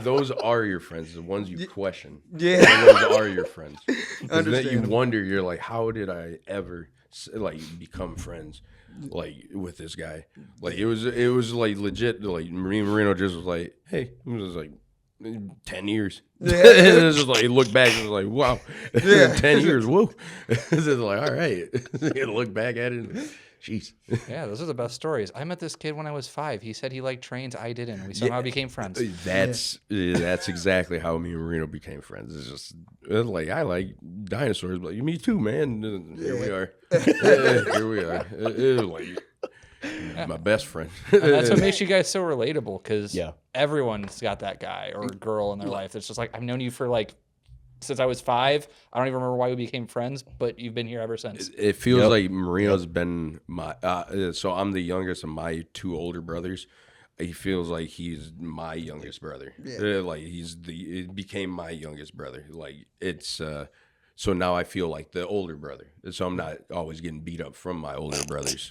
Those are your friends. The ones you question. Yeah. Those are your friends. 'Cause then you Understandable. wonder. You're like, how did I ever like become friends like with this guy? Like it was like legit. Like Marino just was like, hey, it was like. 10 years. Yeah. It was just like look back and was like, wow. Yeah. 10 years, whoa. It's like, all right. Look back at it. Jeez. Yeah, those are the best stories. I met this kid when I was 5. He said he liked trains. I didn't. We somehow became friends. That's exactly how me and Marino became friends. It's just like I like dinosaurs, but me too, man. Here we are. Here we are. Like my best friend. And that's what makes you guys so relatable because Yeah. everyone's got that guy or girl in their life. It's just like, I've known you for since I was 5. I don't even remember why we became friends, but you've been here ever since. It feels like Marino's been my. So I'm the youngest of my 2 older brothers. He feels like he's my youngest brother. Yeah. Like it became my youngest brother. Like it's. So now I feel like the older brother. So I'm not always getting beat up from my older brothers.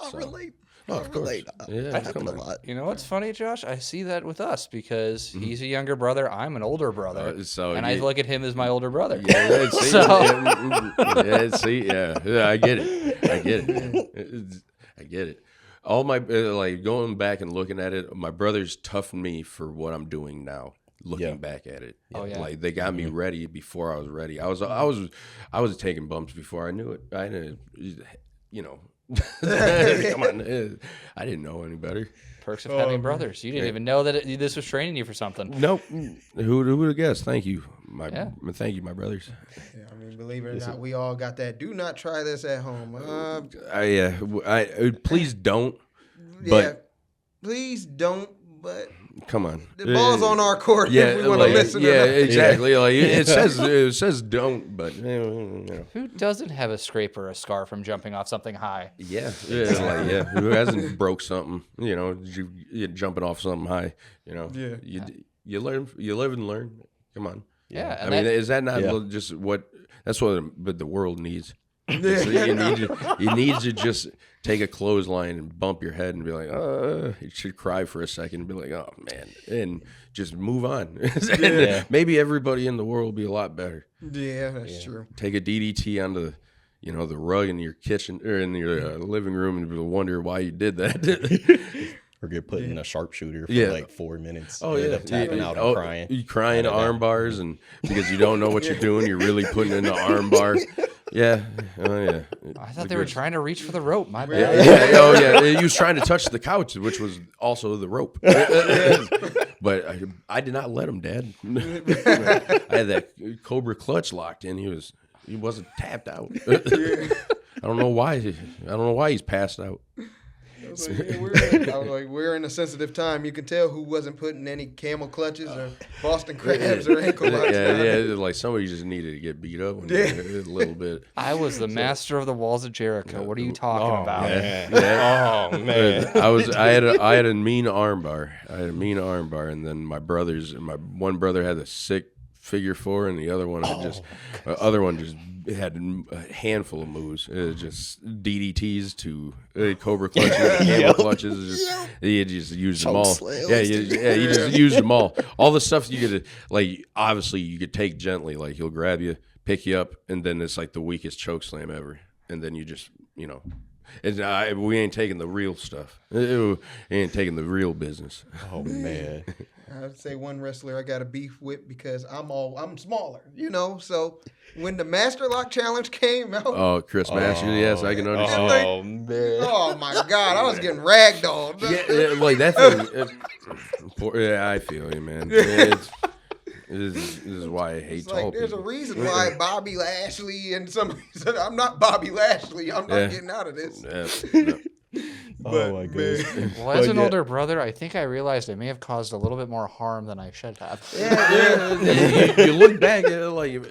I'll relate. Oh, of course. Yeah, come on. a lot. You know what's funny, Josh? I see that with us because he's a younger brother. I'm an older brother. And I look at him as my older brother. Yeah, see, So- yeah, I get it. I get it. All my like going back and looking at it, my brothers toughened me for what I'm doing now. Looking back at it, Oh, yeah. like they got me ready before I was ready. I was taking bumps before I knew it. I didn't, come on, I didn't know any better. Perks of having brothers. You didn't even know that this was training you for something. Nope. Who would have guessed? Thank you, thank you, my brothers. Yeah, I mean, believe it or not, we all got that. Do not try this at home. Please don't. Yeah, But please don't. But come on. The ball's on our court Yeah, if we want to listen. yeah, or not. exactly. Like it says don't, but you know. Who doesn't have a scrape or a scar from jumping off something high? Yeah, who hasn't broke something? You know, you're jumping off something high. You know, you learn, you live and learn. Come on. Yeah, I mean, is that not just what? That's what the world needs. So you need to just take a clothesline and bump your head and be like, you should cry for a second and be like, oh man, and just move on. Maybe everybody in the world will be a lot better. Yeah, that's true. Take a DDT onto the rug in your kitchen or in your living room and wonder why you did that. Or get put in a sharpshooter for like 4 minutes. Oh, end yeah. up tapping out and crying. You crying arm bars, and because you don't know what you're doing, you're really putting in the arm bar. Yeah. Oh, yeah. I thought they were trying to reach for the rope. My bad. Yeah. Oh, yeah. He was trying to touch the couch, which was also the rope. But I did not let him, Dad. I had that Cobra clutch locked in. He wasn't tapped out. I don't know why. I don't know why he's passed out. I was like, we're in a sensitive time. You can tell who wasn't putting any camel clutches or Boston crabs or ankle locks. Yeah, like somebody just needed to get beat up a little bit. I was the master of the walls of Jericho. What are you talking about? Oh man. I had a mean arm bar. And then my one brother had a sick figure 4, and the other one just had a handful of moves. It was just DDTs to Cobra clutches, camel clutches. He just used them all. He just used them all. All the stuff you could obviously you could take gently. Like he'll grab you, pick you up, and then it's like the weakest choke slam ever. And then you just we ain't taking the real stuff. We ain't taking the real business. Oh man. I'd say one wrestler I got a beef with because I'm smaller, So when the Master Lock Challenge came out, Chris Masters, yes, I can understand. Oh man. Oh my God, I was getting ragdolled. Like that thing. I feel you, man. This is why I hate It's tall like there's a people. reason why Bobby Lashley and somebody said I'm not Bobby Lashley. I'm not getting out of this. No. Oh my goodness. Well, as an older brother, I think I realized I may have caused a little bit more harm than I should have. You look back at it like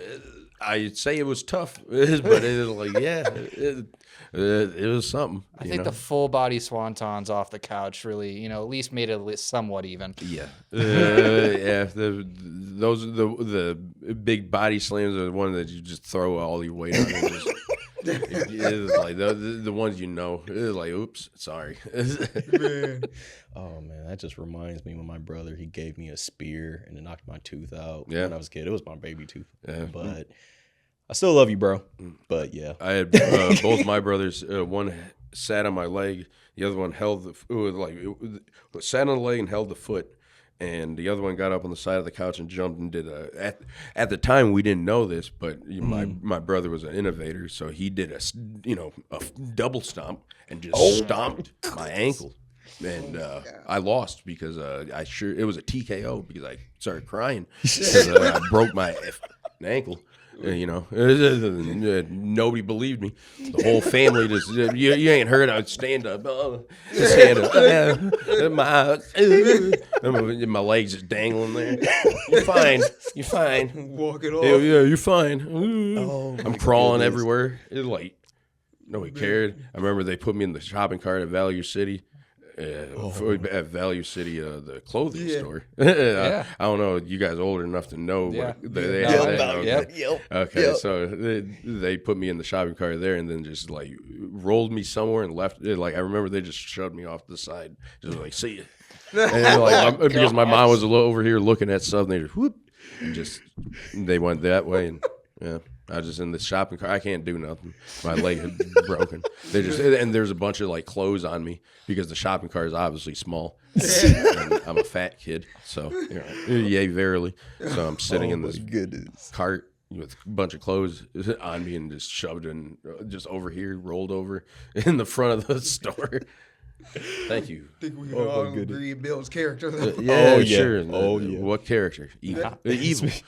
I'd say it was tough, but it was like it was something. I think the full body swantons off the couch really, at least made it somewhat even. Yeah, those are the big body slams are the one that you just throw all your weight on. It's like the ones it's like, oops, sorry. Man. Oh man, that just reminds me when my brother he gave me a spear and it knocked my tooth out when I was a kid. It was my baby tooth. Yeah. But I still love you, bro. But yeah. I had both my brothers. One sat on my leg, the other one held sat on the leg and held the foot. And the other one got up on the side of the couch and jumped and did at the time we didn't know this, but my brother was an innovator, so he did a double stomp and just stomped my ankle, and I lost because it was a TKO because I started crying because I broke my ankle. Nobody believed me. The whole family just you ain't heard. I'd stand up, stand up. My legs just dangling there. You're fine. Walk it off. Yeah, you're fine. I'm crawling goodness. everywhere. It nobody cared. I remember they put me in the shopping cart at Value City. At Value City, the clothing store. I don't know. You guys older enough to know. Yeah. They Okay, so they put me in the shopping cart there, and then just rolled me somewhere and left. I remember they just shoved me off to the side, just like see you. And because my mom was over here looking at stuff, and they just whoop, and they went that way, and I was just in the shopping cart. I can't do nothing. My leg had broken. And there's a bunch of clothes on me because the shopping cart is obviously small. And I'm a fat kid, so yay verily. So I'm sitting in this cart with a bunch of clothes on me and just shoved in, just over here, rolled over in the front of the store. Thank you. I think we can all agree Bill's character. Sure. What character? Evil.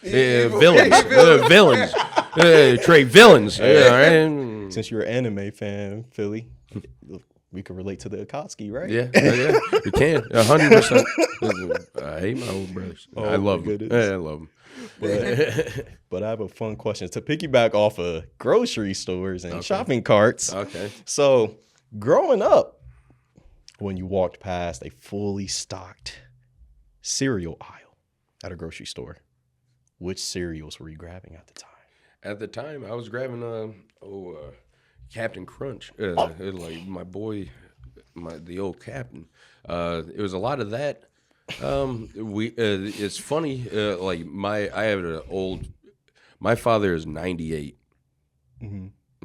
Evil. Villains. Trey villains. All right. Since you're an anime fan, Philly, we can relate to the Akatsuki, right? Yeah, yeah, you can 100%. I hate my old brothers. Oh, I love my them. goodness. I love them. But I have a fun question to piggyback off of grocery stores and shopping carts. Okay. So, growing up, when you walked past a fully stocked cereal aisle at a grocery store, which cereals were you grabbing at the time? At the time, I was grabbing Captain Crunch. Like my boy, the old Captain. It was a lot of that. It's funny. My father is 98.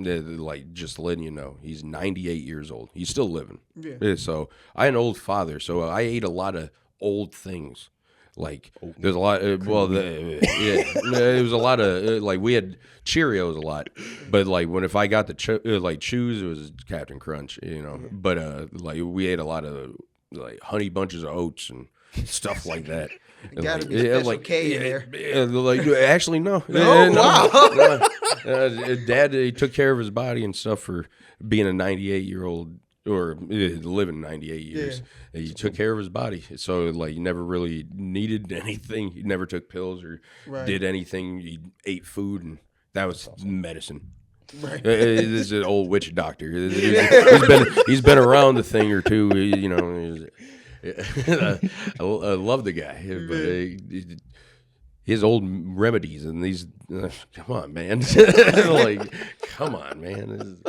Like, just letting you know, he's 98 years old. He's still living. Yeah. So I had an old father. So I ate a lot of old things. Like, there's a lot. It was a lot of like, we had Cheerios a lot, but like if I got the chews, it was Captain Crunch, you know. But like we ate a lot of like Honey Bunches of Oats and stuff like that. Got to be special K in there. Like, actually, no. Wow. Dad, he took care of his body and stuff for being a 98-year-old or living 98 years. Yeah. He took care of his body. So, like, he never really needed anything. He never took pills or did anything. He ate food, and that was medicine. Right. This is an old witch doctor. He's been around a thing or two, you know. I love the guy, but his old remedies and these. Come on, man! Like, come on, man!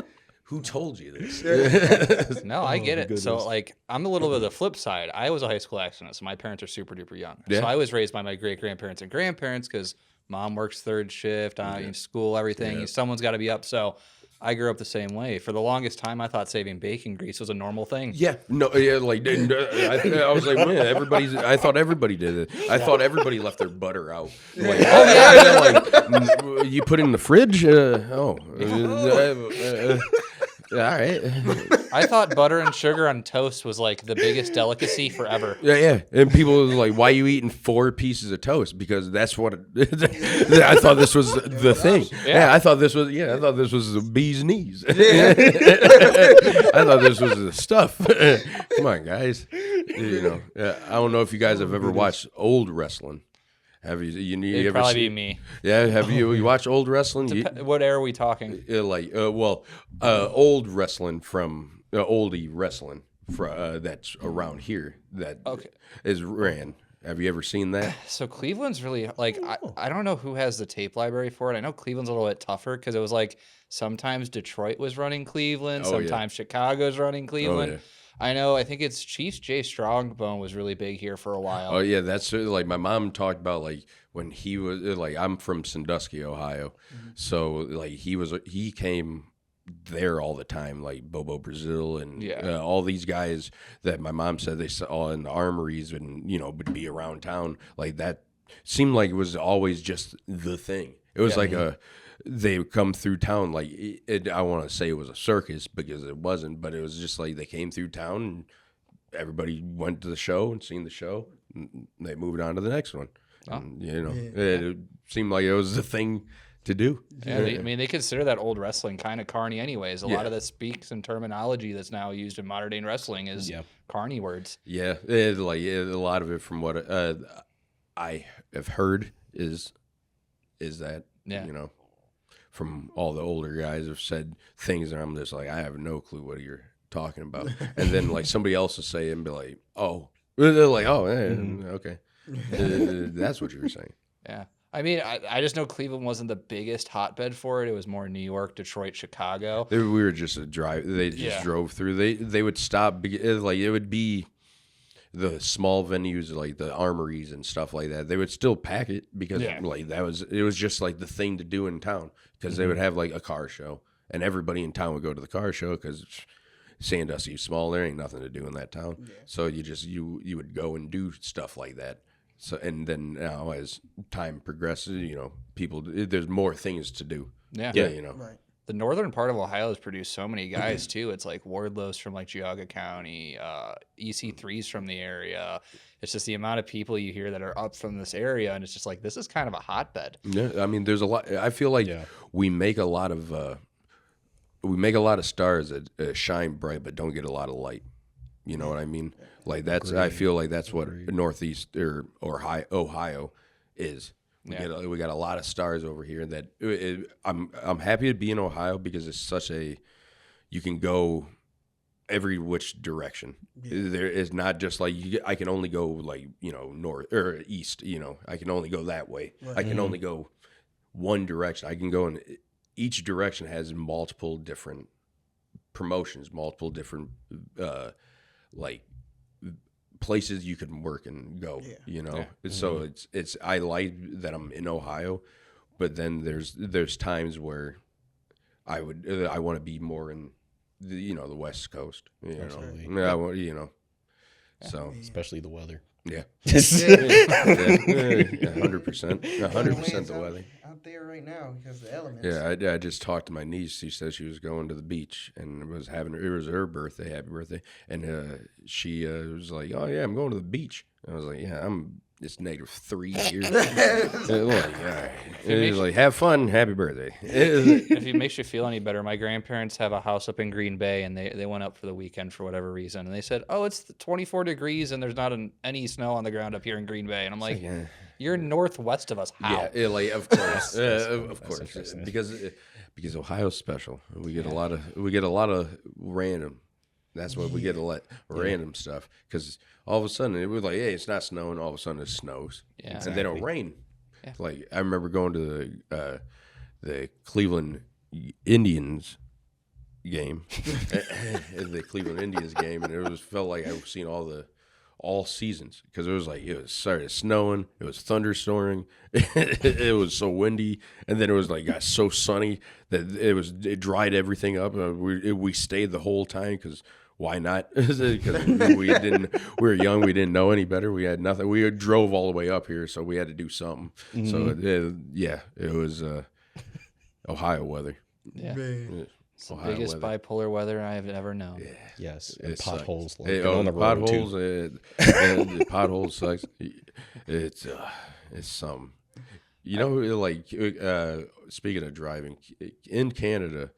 Who told you this? No, I get it. So, like, I'm a little bit of the flip side. I was a high school accident, so my parents are super duper young. Yeah. So I was raised by my great grandparents and grandparents because mom works third shift, school, everything. Yeah. Someone's got to be up. So I grew up the same way. For the longest time, I thought saving bacon grease was a normal thing. Yeah, no, yeah, like I was like, man, I thought everybody did it. I thought everybody left their butter out. Like, like, you put it in the fridge. All right. I thought butter and sugar on toast was like the biggest delicacy forever. Yeah. And people were like, why are you eating 4 pieces of toast? Because that's what I thought this was the thing. Yeah, I thought this was the bee's knees. I thought this was the stuff. Come on, guys. You know, I don't know if you guys have ever watched old wrestling. Have you? It'd ever probably seen, be me. Yeah, have you watched old wrestling? What era are we talking? Old wrestling from oldie wrestling that's around here that is ran. Have you ever seen that? So Cleveland's really like I don't know who has the tape library for it. I know Cleveland's a little bit tougher because it was like sometimes Detroit was running Cleveland, sometimes Chicago's running Cleveland. Oh, yeah. I think it's Chiefs Jay Strongbone was really big here for a while. Oh, yeah, that's like my mom talked about, like, when he was, like, I'm from Sandusky, Ohio. Mm-hmm. So, like, he came there all the time, like Bobo Brazil and all these guys that my mom said they saw in the armories and, you know, would be around town. Like, that seemed like it was always just the thing. It was they would come through town like I want to say it was a circus because it wasn't, but it was just like they came through town and everybody went to the show and seen the show. And they moved on to the next one. Oh. And, you know, it seemed like it was the thing to do. Yeah, they consider that old wrestling kind of carny anyways. A lot of the speaks and terminology that's now used in modern day wrestling is carny words. Yeah, a lot of it from what I have heard is that, you know, from all the older guys have said things and I'm just like, I have no clue what you're talking about. And then like somebody else will say it and be like, oh, they're like, oh, okay. That's what you were saying. Yeah. I mean, I just know Cleveland wasn't the biggest hotbed for it. It was more New York, Detroit, Chicago. We were just a drive. They just drove through. They would stop. Like it would be the small venues, like the armories and stuff like that. They would still pack it because like it was just like the thing to do in town because they would have like a car show and everybody in town would go to the car show because Sandusky's small. There ain't nothing to do in that town. Yeah. So you would go and do stuff like that. So, and then now as time progresses, you know, there's more things to do. Yeah. You know. Right. The northern part of Ohio has produced so many guys too. It's like Wardlow's from like Geauga County, EC3's from the area. It's just the amount of people you hear that are up from this area, and it's just like this is kind of a hotbed. Yeah, I mean, there's a lot. I feel like we make a lot of we make a lot of stars that shine bright but don't get a lot of light. You know what I mean? Like I feel like that's what Northeast or Ohio is. We got a lot of stars over here that I'm happy to be in Ohio because it's such you can go every which direction. There is not just like I can only go like, north or east, I can only go that way. Right. I can only go one direction. I can go in each direction has multiple different promotions, multiple different like places you can work and go, So it's I like that I'm in Ohio, but then there's times where I want to be more in the West Coast, so especially the weather. Yeah. 100%. 100% the weather. Out there right now because the elements. Yeah, I just talked to my niece. She said she was going to the beach and it was her birthday, happy birthday. And she was like, oh, yeah, I'm going to the beach. And I was like, yeah, it's -3 here. It was like, have fun, happy birthday. If it makes you feel any better, my grandparents have a house up in Green Bay, and they went up for the weekend for whatever reason. And they said, oh, it's 24 degrees, and there's not any snow on the ground up here in Green Bay. And I'm like, you're northwest of us. How? Yeah, of course. Of course. Because Ohio's special. We get a lot of random. That's what we get a lot random stuff because all of a sudden it was like, hey, it's not snowing. All of a sudden it snows, and then it'll rain. Yeah. Like I remember going to the Cleveland Indians game, and it felt like I've seen all seasons because it was like it started snowing, it was thunderstorming, it was so windy, and then it was like got so sunny that it dried everything up. We stayed the whole time because why not? Because we were young, we didn't know any better. We had nothing. We drove all the way up here, so we had to do something. Mm-hmm. So it was Ohio weather. Yeah. It's the biggest bipolar weather I have ever known. Yeah. Yes, and potholes. On the road potholes, the potholes sucks. It's something. Like speaking of driving in Canada,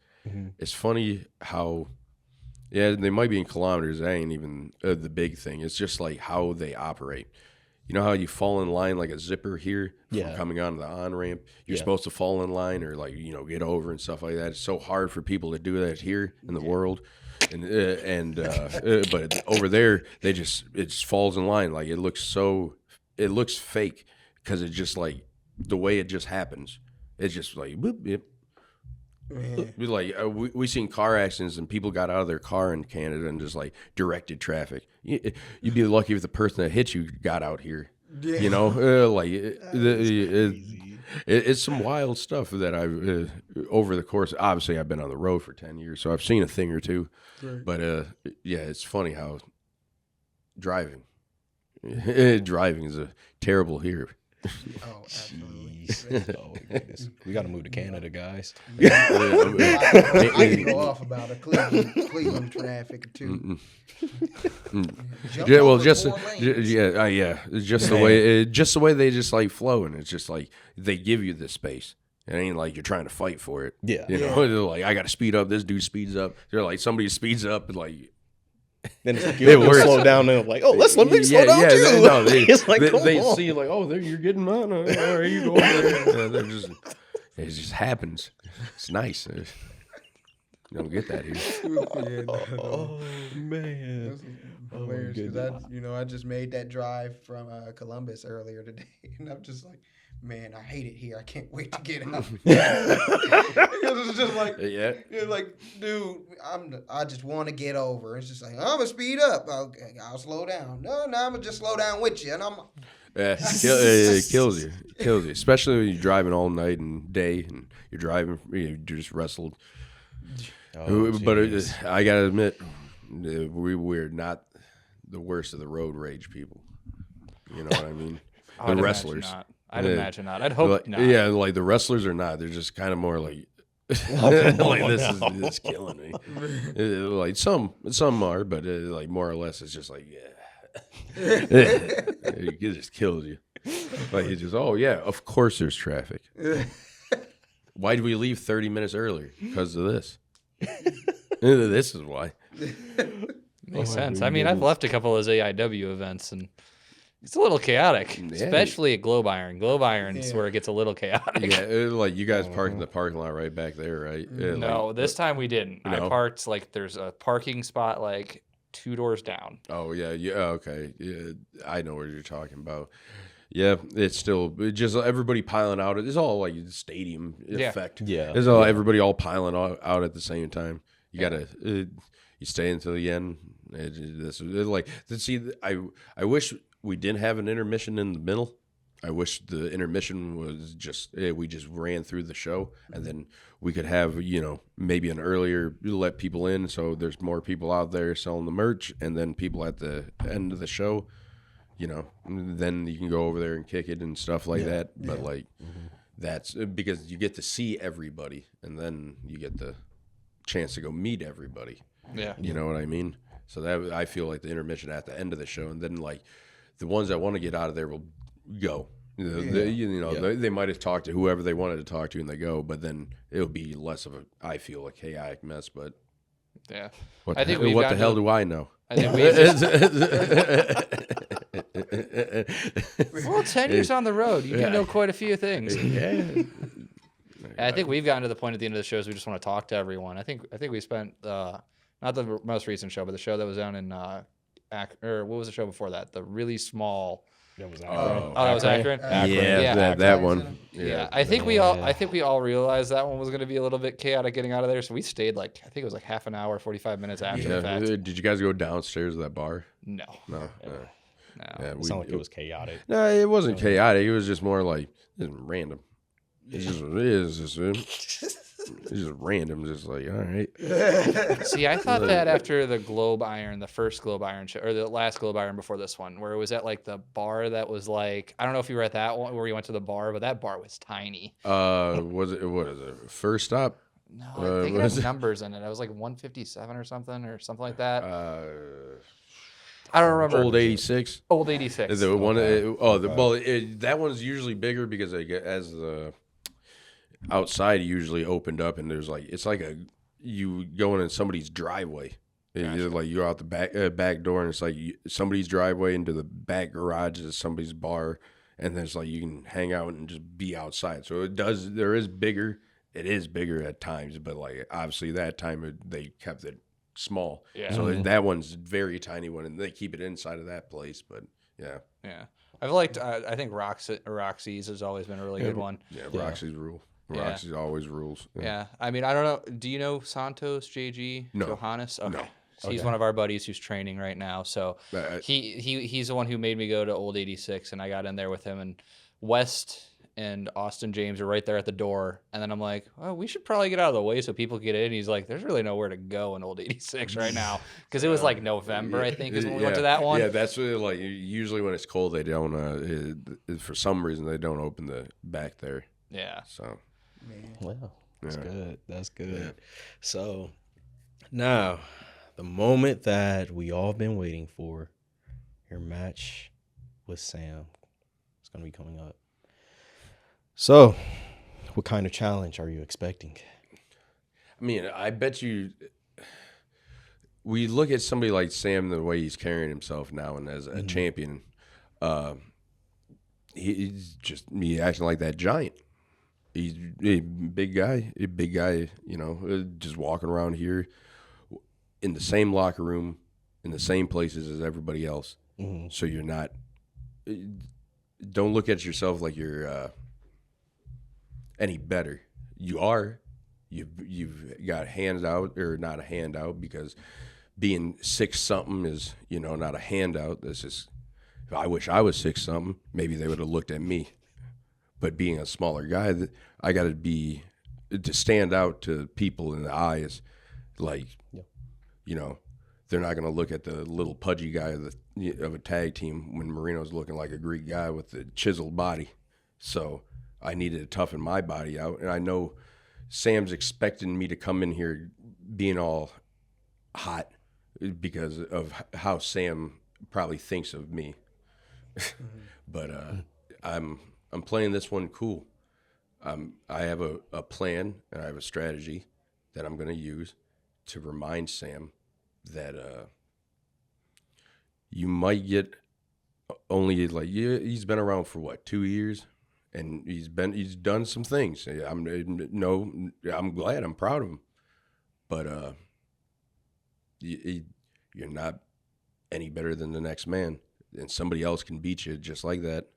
it's funny how. Yeah, they might be in kilometers. That ain't even the big thing. It's just like how they operate. You know how you fall in line like a zipper here from coming onto the on-ramp? You're supposed to fall in line or like, get over and stuff like that. It's so hard for people to do that here in the world. But over there, it just falls in line. Like it looks fake because it's just like the way it just happens. It's just like, whoop, yep. Like we seen car accidents and people got out of their car in Canada and just like directed traffic. You'd be lucky if the person that hit you got out here. It's some wild stuff that I've over the course. Obviously, I've been on the road for 10 years, so I've seen a thing or two. Right. But it's funny how driving is a terrible here. Oh, absolutely. Oh, goodness. We got to move to Canada, guys. I can go off about a Cleveland traffic too. Just the way they just like flow, and it's just like they give you this space. It ain't like you're trying to fight for it. Yeah, they're like, I got to speed up. This dude speeds up. They're like, somebody speeds up and like. Then it's like you slow down and like, oh, let me slow down too. It's like, they see you like, oh, there you're getting on. All right, you go over there. It just happens. It's nice. You don't get that here. Oh man, hilarious because I just made that drive from Columbus earlier today, and I'm just like, man, I hate it here. I can't wait to get out. Because it's just like, you're like, dude, I just want to get over. It's just like, I'm gonna speed up. I'll slow down. No, I'm gonna just slow down with you, and I'm. It kills you. It kills you, especially when you're driving all night and day, and you're driving. You just wrestled. But I gotta admit, we're not the worst of the road rage people. You know what I mean? The wrestlers. I'd imagine not. I'd hope not. Yeah, like the wrestlers are not. They're just kind of more like, this is killing me. Like some are, but like more or less, it's just like, it just kills you. Like it's just, of course there's traffic. Why did we leave 30 minutes earlier? Because of this. This is why. Makes sense. I mean, I've left a couple of those AIW events, and it's a little chaotic, especially at Globe Iron. Globe Iron's where it gets a little chaotic. Yeah, like you guys parked in the parking lot right back there, right? No, this time we didn't. I parked, like, there's a parking spot, like, 2 doors down. Oh, yeah. Okay. Yeah, I know what you're talking about. Yeah, it's still just everybody piling out. It's all like stadium effect. Yeah. It's all everybody all piling out at the same time. You gotta you stay until the end. I wish we didn't have an intermission in the middle. I wish the intermission was just we just ran through the show, and then we could have maybe an earlier let people in, so there's more people out there selling the merch, and then people at the end of the show. Then you can go over there and kick it and stuff like that. But that's because you get to see everybody, and then you get the chance to go meet everybody. Yeah, you know what I mean. So that I feel like the intermission at the end of the show, and then like the ones that want to get out of there will go. They might have talked to whoever they wanted to talk to, and they go. But then it'll be less of a chaotic mess. But yeah, what the hell do I know? I think well, 10 years on the road, you do know quite a few things. Yeah. I think we've gotten to the point at the end of the shows we just want to talk to everyone. I think we spent not the most recent show, but the show that was down in or what was the show before that? The really small. That was Akron. That was Akron. Yeah, that one. Yeah, I think we all realized that one was going to be a little bit chaotic getting out of there, so we stayed I think it was like half an hour, 45 minutes after the fact. Did you guys go downstairs to that bar? No. No. It sounded like it was chaotic. No, it wasn't chaotic. It was just more like random. It's just random, just like, all right. See, I thought that after the Globe Iron, the first Globe Iron show, or the last Globe Iron before this one, where it was at like the bar that was like, I don't know if you were at that one where you went to the bar, but that bar was tiny. Was it, what is it, First Stop? No, I think it had numbers in it. I was like 157 or something like that. I don't remember. Old 86? Old 86. The one, that one's usually bigger because as the outside usually opened up, and there's like it's like you going in somebody's driveway. Gotcha. Like you're out the back door, and it's like somebody's driveway into the back garage is somebody's bar, and then it's like you can hang out and just be outside. So it is bigger at times, but like obviously that time they kept it small. Yeah. So that one's very tiny one, and they keep it inside of that place. But yeah. I've liked. I think Roxy's has always been a really good one. Yeah, Roxy's rule. Roxy's always rules. Yeah. I mean, I don't know. Do you know Santos JG? No. Johannes? Okay. No. He's one of our buddies who's training right now. So he's the one who made me go to Old 86, and I got in there with him. And West and Austin James are right there at the door. And then I'm like, oh, we should probably get out of the way so people get in. He's like, there's really nowhere to go in Old 86 right now. Because it was like November, I think, is when we went to that one. Yeah, that's really like usually when it's cold, they don't, for some reason, they don't open the back there. Yeah. So. Well, that's good. That's good. Yeah. So now, the moment that we all been waiting for, your match with Sam, is going to be coming up. So, what kind of challenge are you expecting? I mean, I bet you we look at somebody like Sam, the way he's carrying himself now, and as a champion, he's acting like that giant. He's a big guy, just walking around here in the same locker room, in the same places as everybody else. Mm-hmm. So you're not, don't look at yourself like you're any better. You are. You've got hands out, or not a handout, because being 6-something is, not a handout. That's just, I wish I was 6-something. Maybe they would have looked at me. But being a smaller guy, I got to stand out to people in the eyes, like, they're not going to look at the little pudgy guy of a tag team when Marino's looking like a Greek guy with the chiseled body. So I needed to toughen my body out, and I know Sam's expecting me to come in here being all hot because of how Sam probably thinks of me. But I'm playing this one cool. I have a plan, and I have a strategy that I'm going to use, to remind Sam that you might get only like he's been around for what 2 years, and he's done some things. I'm glad, I'm proud of him, but you're not any better than the next man, and somebody else can beat you just like that,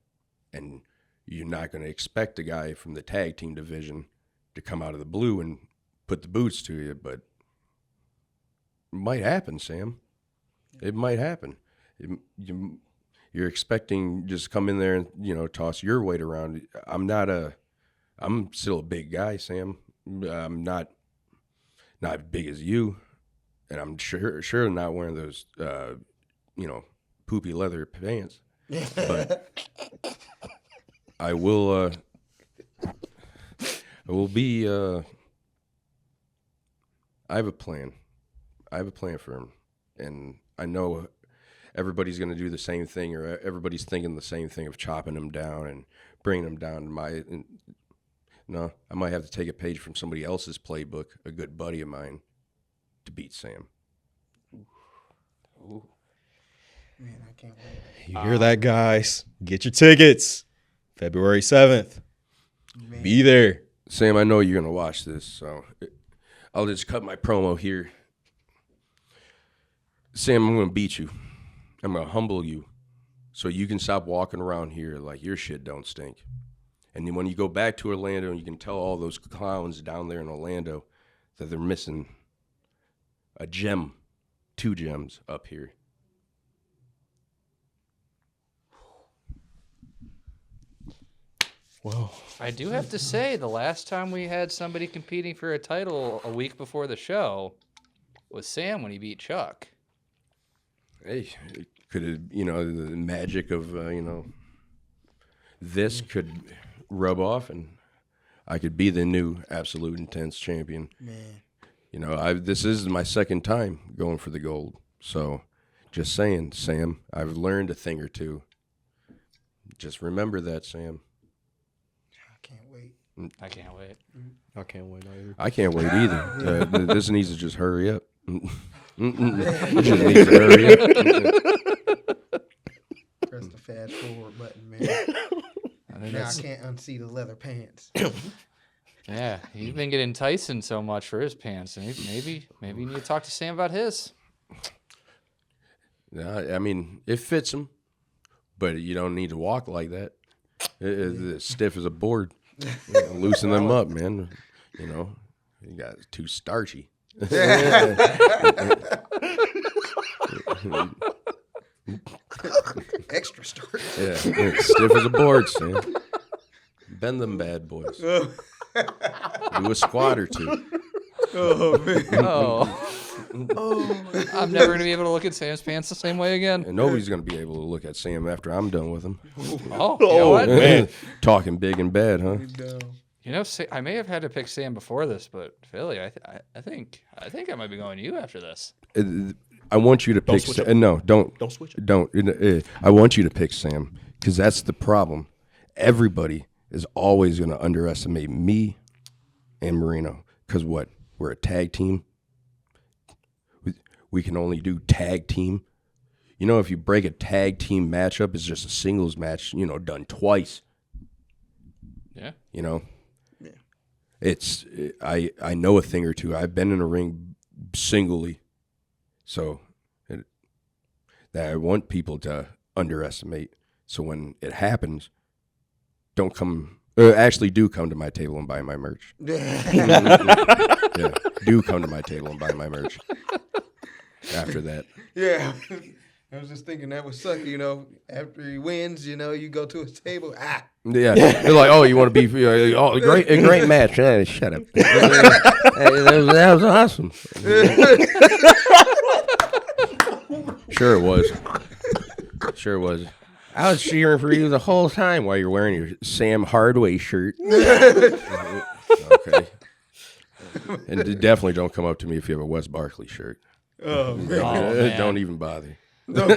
and you're not going to expect a guy from the tag team division to come out of the blue and put the boots to you, but it might happen, Sam. It might happen. You're expecting just come in there and, toss your weight around. I'm still a big guy, Sam. I'm not as big as you, and I'm sure not wearing those, poopy leather pants. But I will be, I have a plan. I have a plan for him, and I know everybody's going to do the same thing, or everybody's thinking the same thing of chopping him down and bringing him down to no, I might have to take a page from somebody else's playbook, a good buddy of mine, to beat Sam. Man, I can't wait. You hear that, guys? Get your tickets. February 7th. Man. Be there. Sam, I know you're going to watch this, so I'll just cut my promo here. Sam, I'm going to beat you. I'm going to humble you so you can stop walking around here like your shit don't stink. And then when you go back to Orlando, you can tell all those clowns down there in Orlando that they're missing a gem, 2 gems up here. Whoa. I do have to say, the last time we had somebody competing for a title a week before the show was Sam when he beat Chuck. Hey, it could have, the magic of, this could rub off, and I could be the new Absolute Intense champion. Man. This is my second time going for the gold. So, just saying, Sam, I've learned a thing or two. Just remember that, Sam. I can't wait. I can't wait. I can't wait either. I can't wait either. This needs to just hurry up. It just needs to hurry up. Press the fast forward button, man. Now I can't unsee the leather pants. Yeah, he's been getting Tyson so much for his pants. Maybe you need to talk to Sam about his. I mean, it fits him, but you don't need to walk like that. It's stiff as a board. Loosen them up, man. You got too starchy. Extra starch. Yeah, stiff as a board, Sam. Bend them bad boys. Do a squat or 2. Oh, man. Oh. I'm never going to be able to look at Sam's pants the same way again. And nobody's going to be able to look at Sam after I'm done with him. Oh, you know what? Man. Talking big and bad, huh? I may have had to pick Sam before this, but Philly, I think I might be going to you after this. I want you to pick switch Sam. up. No, don't switch up. Don't. I want you to pick Sam, because that's the problem. Everybody is always going to underestimate me and Marino, because what? We're a tag team. We can only do tag team. If you break a tag team matchup, it's just a singles match, done twice. Yeah. Yeah. It's I know a thing or two. I've been in a ring singly, so that I want people to underestimate. So when it happens, do come to my table and buy my merch. Yeah, do come to my table and buy my merch. After that, Yeah. I was just thinking that would suck, after he wins, you go to his table. yeah, they're like, oh, you want to be, a great match. Shut up. That was awesome. Sure it was. I was cheering for you the whole time while you're wearing your Sam Holloway shirt. Okay. And definitely don't come up to me if you have a Wes Barkley shirt. Oh, man. Don't even bother. Oh,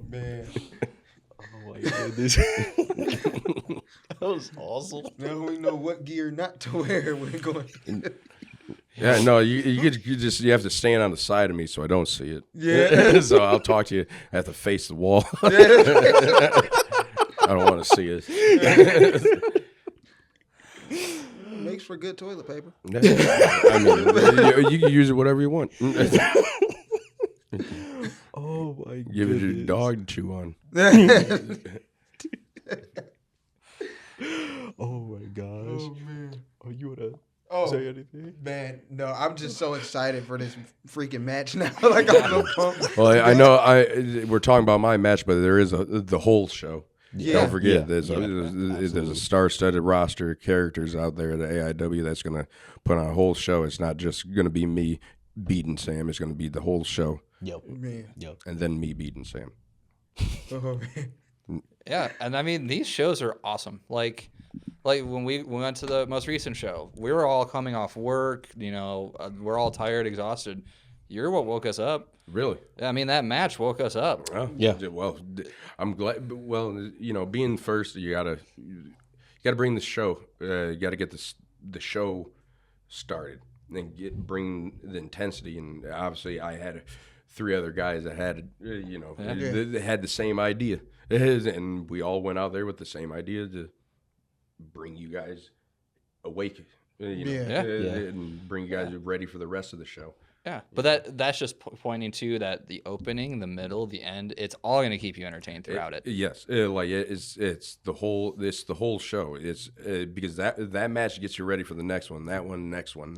man. Oh my goodness. That was awesome. Now we know what gear not to wear when going. Yeah, no, you have to stand on the side of me so I don't see it. Yeah. So I'll talk to you. I have to face the wall. I don't want to see it. Makes for good toilet paper. I mean, you can use it whatever you want. Oh my god. Give it to your dog to chew on. Oh my gosh. Oh man. Oh, you wanna Oh say anything? man, no, I'm just so excited for this freaking match now. Like I'm so pumped. Well, I know we're talking about my match, but there is the whole show. Yeah. Don't forget, Yeah. there's a star-studded roster of characters out there at AIW that's going to put on a whole show. It's not just going to be me beating Sam. It's going to be the whole show, Yep. Man. Yep. and then me beating Sam. Oh man. Yeah, and I mean these shows are awesome. Like when we went to the most recent show, we were all coming off work. You know, we're all tired, exhausted. You're what woke us up. Really? I mean, that match woke us up. Well, Yeah. Well, I'm glad. Well, you know, being first, you gotta bring the show. You gotta get the show started, and bring the intensity. And obviously, I had 3 other guys that had, they had the same idea, and we all went out there with the same idea to bring you guys awake. And bring you guys ready for the rest of the show. Yeah, but that's just pointing to that the opening, the middle, the end. It's all going to keep you entertained throughout it. Yes, it's the whole show. It's because that match gets you ready for the next one, that one, next one.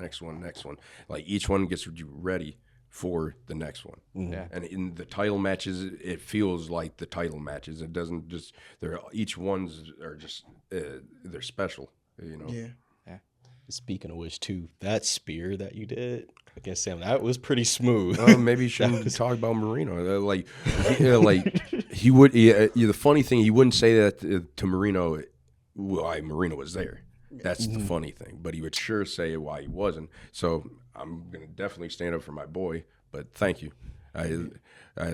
Like each one gets you ready for the next one. Yeah. And in the title matches, it feels like the title matches. It doesn't just each ones are just they're special. You know. Yeah. Speaking of which, too, that spear that you did against Sam, that was pretty smooth. Maybe you shouldn't talk about Marino. He would. The funny thing, he wouldn't say that to Marino. Why Marino was there. That's the funny thing. But he would sure say why he wasn't. So I'm gonna definitely stand up for my boy. But thank you. I had a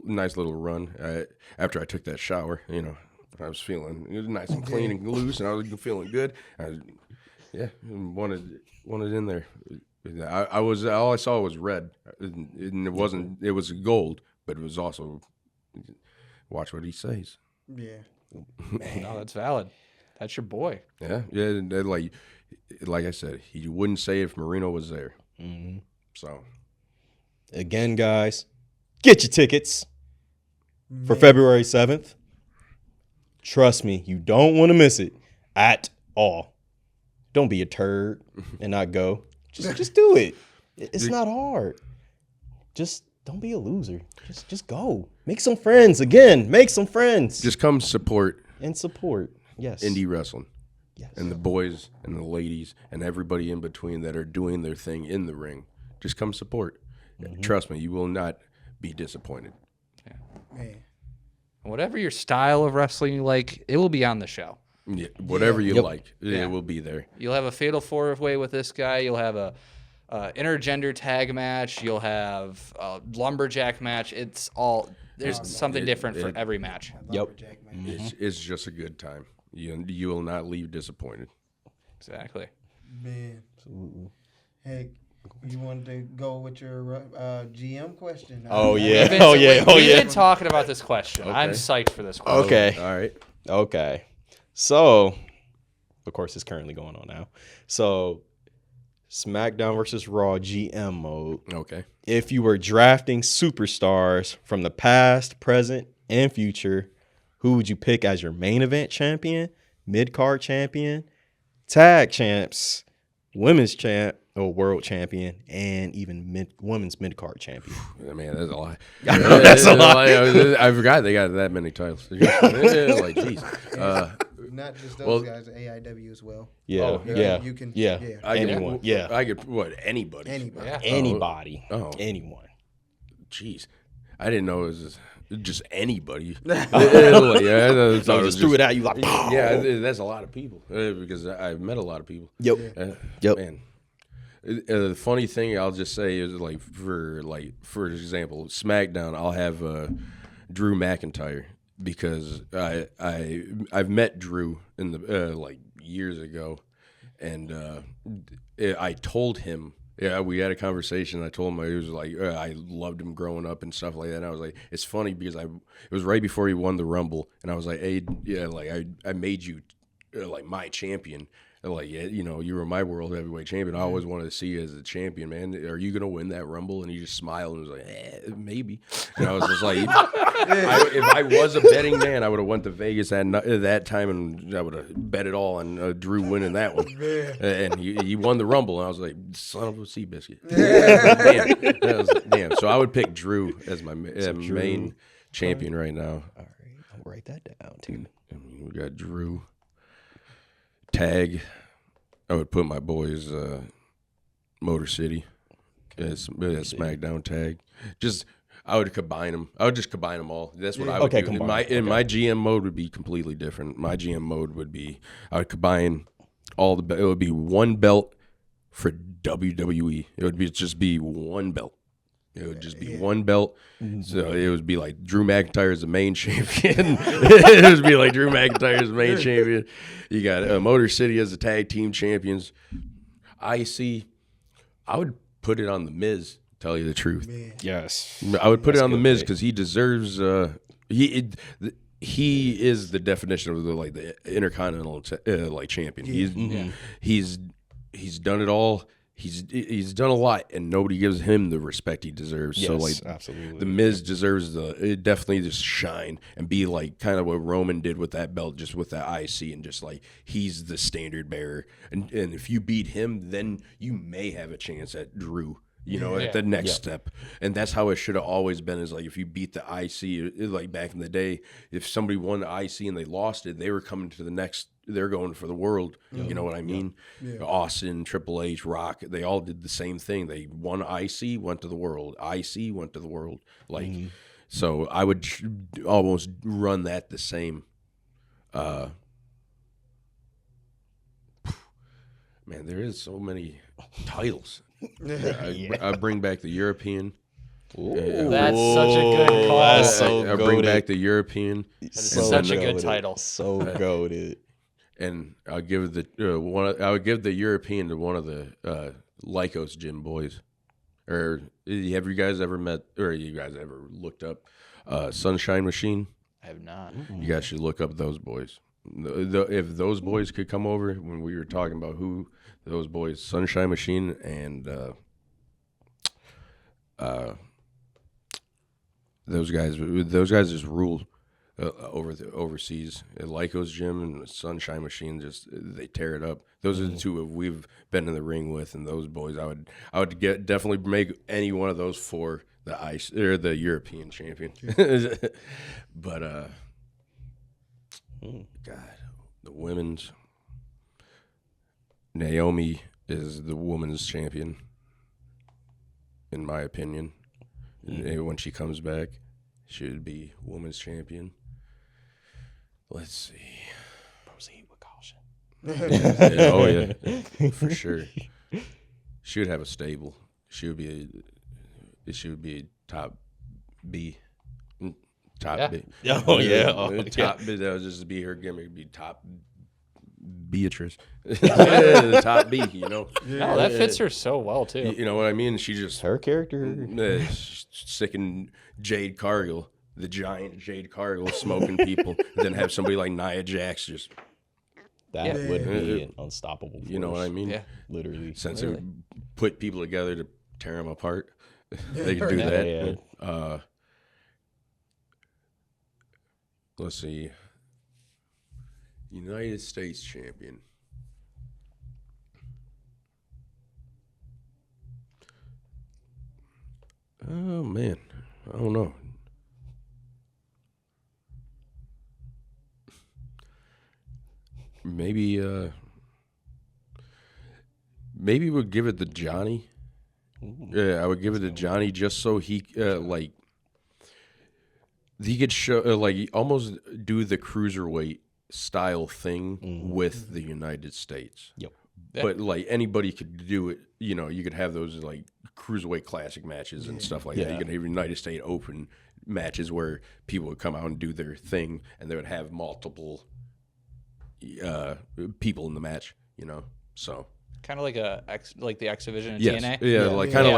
nice little run after I took that shower. You know, I was feeling nice and clean and loose, and I was feeling good. Wanted in there. I was all I saw was red, and it wasn't. It was gold, but it was also. Watch what he says. Yeah. No, that's valid. That's your boy. Yeah. Like I said, he wouldn't say if Marino was there. Mm-hmm. So, Again, guys, get your tickets for February 7th. Trust me, you don't want to miss it at all. Don't be a turd and not go. Just do it. It's not hard. Just don't be a loser. Just go. Make some friends. Again, make some friends. just come support and support. Yes. indie wrestling. Yes. And the boys and the ladies and everybody in between that are doing their thing in the ring. Just come support. Trust me, you will not be disappointed. Man. Whatever your style of wrestling you like, it will be on the show. Yeah, whatever you Yep. like, Yeah. it will be there. You'll have a fatal 4-way with this guy. You'll have a intergender tag match. You'll have a lumberjack match. It's all there's something different for every match. Yep. It's just a good time. You will not leave disappointed. Exactly. Man. Hey, you wanted to go with your GM question? Oh, yeah. We've been- Oh, yeah. Oh, We've yeah. been talking about this question. I'm psyched for this question. Okay. All right. Okay. So, of course, it's currently going on now. So, SmackDown versus Raw GM mode. Okay. If you were drafting superstars from the past, present, and future, who would you pick as your main event champion, mid-card champion, tag champs, women's champ, or world champion, and even women's mid-card champion? Man, that's a lot. That's a lot. I forgot they got that many titles. Like, geez. Not just those well- guys, AIW as well. Yeah, Oh, yeah, You can. yeah. Yeah. I could anybody. Anybody. Yeah. Anybody. Oh. Anyone. Jeez, I didn't know it was just anybody. So just threw it at you like, Yeah, that's a lot of people because I've met a lot of people. Yep. Yep. Man, the funny thing I'll just say is for example, SmackDown, I'll have Drew McIntyre because I've met Drew in the like years ago, and I told him. Yeah, we had a conversation. I told him he was like I loved him growing up and stuff like that. And I was like, it's funny because it was right before he won the Rumble, and I was like, hey, yeah, like I made you like my champion. And like, yeah, you know, you were my world heavyweight champion. I always wanted to see you as a champion, man. Are you gonna win that Rumble? And he just smiled and was like, maybe. And I was just like, if I was a betting man, I would have went to Vegas that time, and I would have bet it all on Drew winning that one. And he won the Rumble, and I was like, son of a sea biscuit. Damn. So I would pick Drew as my main champion right now. All right, I'll write that down too. I mean, we got Drew. Tag, I would put my boys Motor City as SmackDown tag. Just I would combine them. I would just combine them all. That's what I would do. In my GM mode would be completely different. My GM mode would be I would combine all the. It would be one belt for WWE. It would just be one belt. It would just be one belt. So it would be like Drew McIntyre is the main champion. It would be like Drew McIntyre is the main champion. You got Motor City as the tag team champions. IC, I would put it on The Miz, tell you the truth. Yes. I would put it on The Miz because he deserves he is the definition of the Intercontinental champion. He's done it all. He's done a lot, and nobody gives him the respect he deserves. Yes, so absolutely. The Miz deserves definitely just shine and be like kind of what Roman did with that belt, just with that IC, and just like he's the standard bearer. And if you beat him, then you may have a chance at Drew. You know, at the next step. And that's how it should have always been, is like if you beat the IC, like back in the day, if somebody won the IC and they lost it, they were coming to the next, they're going for the world. You know what I mean? Austin, Triple H, Rock, they all did the same thing. They won IC, went to the world. IC, went to the world. Like, so I would almost run that the same. Man, there is so many titles. I bring back the European. That's such a good call. That's so I bring back the European. That's such a good title. So goated. And I'll give the I would give the European to one of the Lycos gym boys. Or have you guys ever met, or you guys ever looked up Sunshine Machine? I have not. You guys should look up those boys. If those boys could come over, when we were talking about who those boys, Sunshine Machine and those guys just rule overseas. At Lycos Gym and Sunshine Machine, just they tear it up. Those are the two we've been in the ring with, and those boys, I would definitely make any one of those for the ice or the European champion. But God, the women's. Naomi is the women's champion, in my opinion. And when she comes back, she would be women's champion. Let's see. Proceed with caution. Oh yeah, for sure. She would have a stable. She would be a top B. Top B. Oh yeah. Top B. That would just be her gimmick. Be top Beatrice. The top B, you know. No, that fits her so well too. You know what I mean? She just Her character. sicking Jade Cargill, the giant Jade Cargill, smoking people, and then have somebody like Nia Jax just. That would be an unstoppable force. You know what I mean? Yeah. Literally. Since it would put people together to tear them apart, they could do that. Yeah. Let's see. United States champion. Oh man, I don't know. Maybe we'd give it to Johnny. Yeah, I would give it to Johnny just so he he could show almost do the cruiserweight style thing with the United States. Yep. But like anybody could do it. You know, you could have those like cruiserweight classic matches and stuff like that. You could have United States Open matches where people would come out and do their thing, and they would have multiple people in the match. You know, so. Kind of like the X Division in yes. TNA. Yeah, like kind of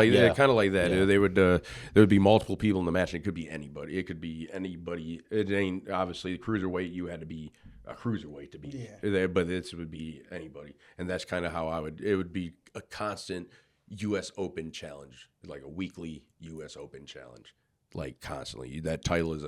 like that. Yeah. They would there would be multiple people in the match, and it could be anybody. It could be anybody. It ain't obviously the cruiserweight. You had to be a cruiserweight to be there, but this would be anybody, and that's kind of how I would. It would be a constant U.S. Open challenge, like a weekly U.S. Open challenge, like constantly. That title is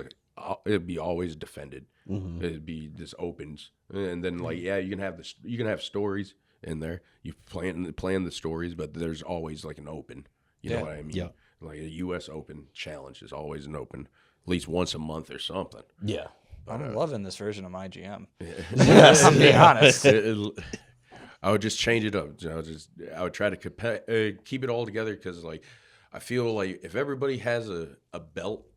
it'd be always defended. Mm-hmm. It'd be this opens, and then like you can have this. You can have stories in there. You plan the stories, but there's always like an open. You know what I mean? Yeah. Like a U.S. Open challenge is always an open, at least once a month or something. Yeah. I'm loving this version of my GM. I'll be honest. I would just change it up. You know, I would try to keep it all together because like I feel like if everybody has a belt,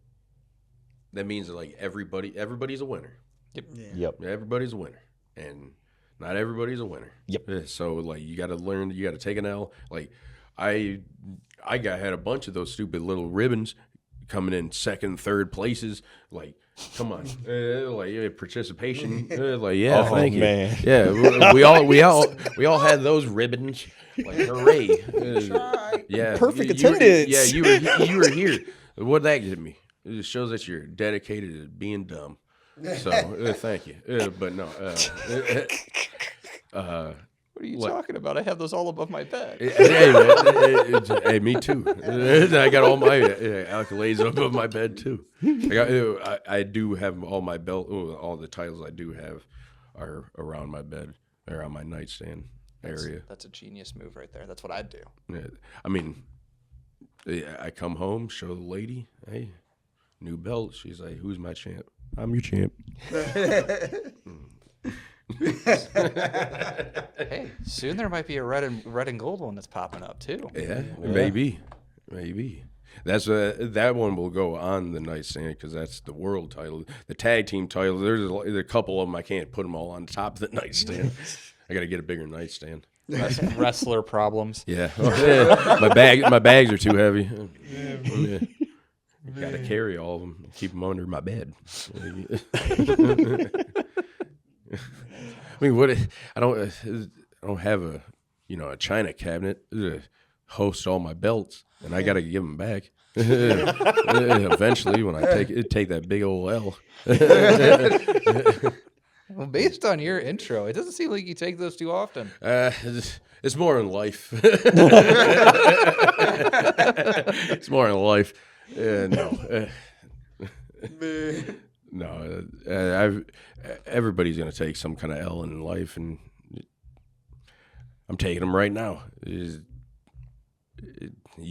that means that like everybody's a winner. Yep. Everybody's a winner, and not everybody's a winner. Yep. So like you got to learn. You got to take an L. Like I had a bunch of those stupid little ribbons coming in second, third places. Like, come on, like participation. Like, yeah, thank you. Man. Yeah, we all had those ribbons. Like, hooray! Yeah, Perfect attendance. You were here. What'd that get me? It just shows that you're dedicated to being dumb. So thank you. But no. What are you talking about? I have those all above my bed. Hey, me too. I got all my accolades above my bed too. I do have all my all the titles I do have are around my bed, around my nightstand area. That's a genius move right there. That's what I'd do. Yeah, I mean, I come home, show the lady, hey, new belt. She's like, "Who's my champ?" I'm your champ. Hey, soon there might be a red and gold one that's popping up too. Yeah, maybe. That's that one will go on the nightstand because that's the world title. The tag team title. There's a couple of them. I can't put them all on top of the nightstand. I got to get a bigger nightstand. Wrestler problems. Yeah. My bags are too heavy. Yeah. Got to carry all of them. Keep them under my bed. I mean, I don't have a china cabinet to host all my belts, and I got to give them back. Eventually, when I take that big old L. Well, based on your intro, it doesn't seem like you take those too often. It's more in life. It's more in life. No, everybody's gonna take some kind of L in life, and I'm taking them right now. You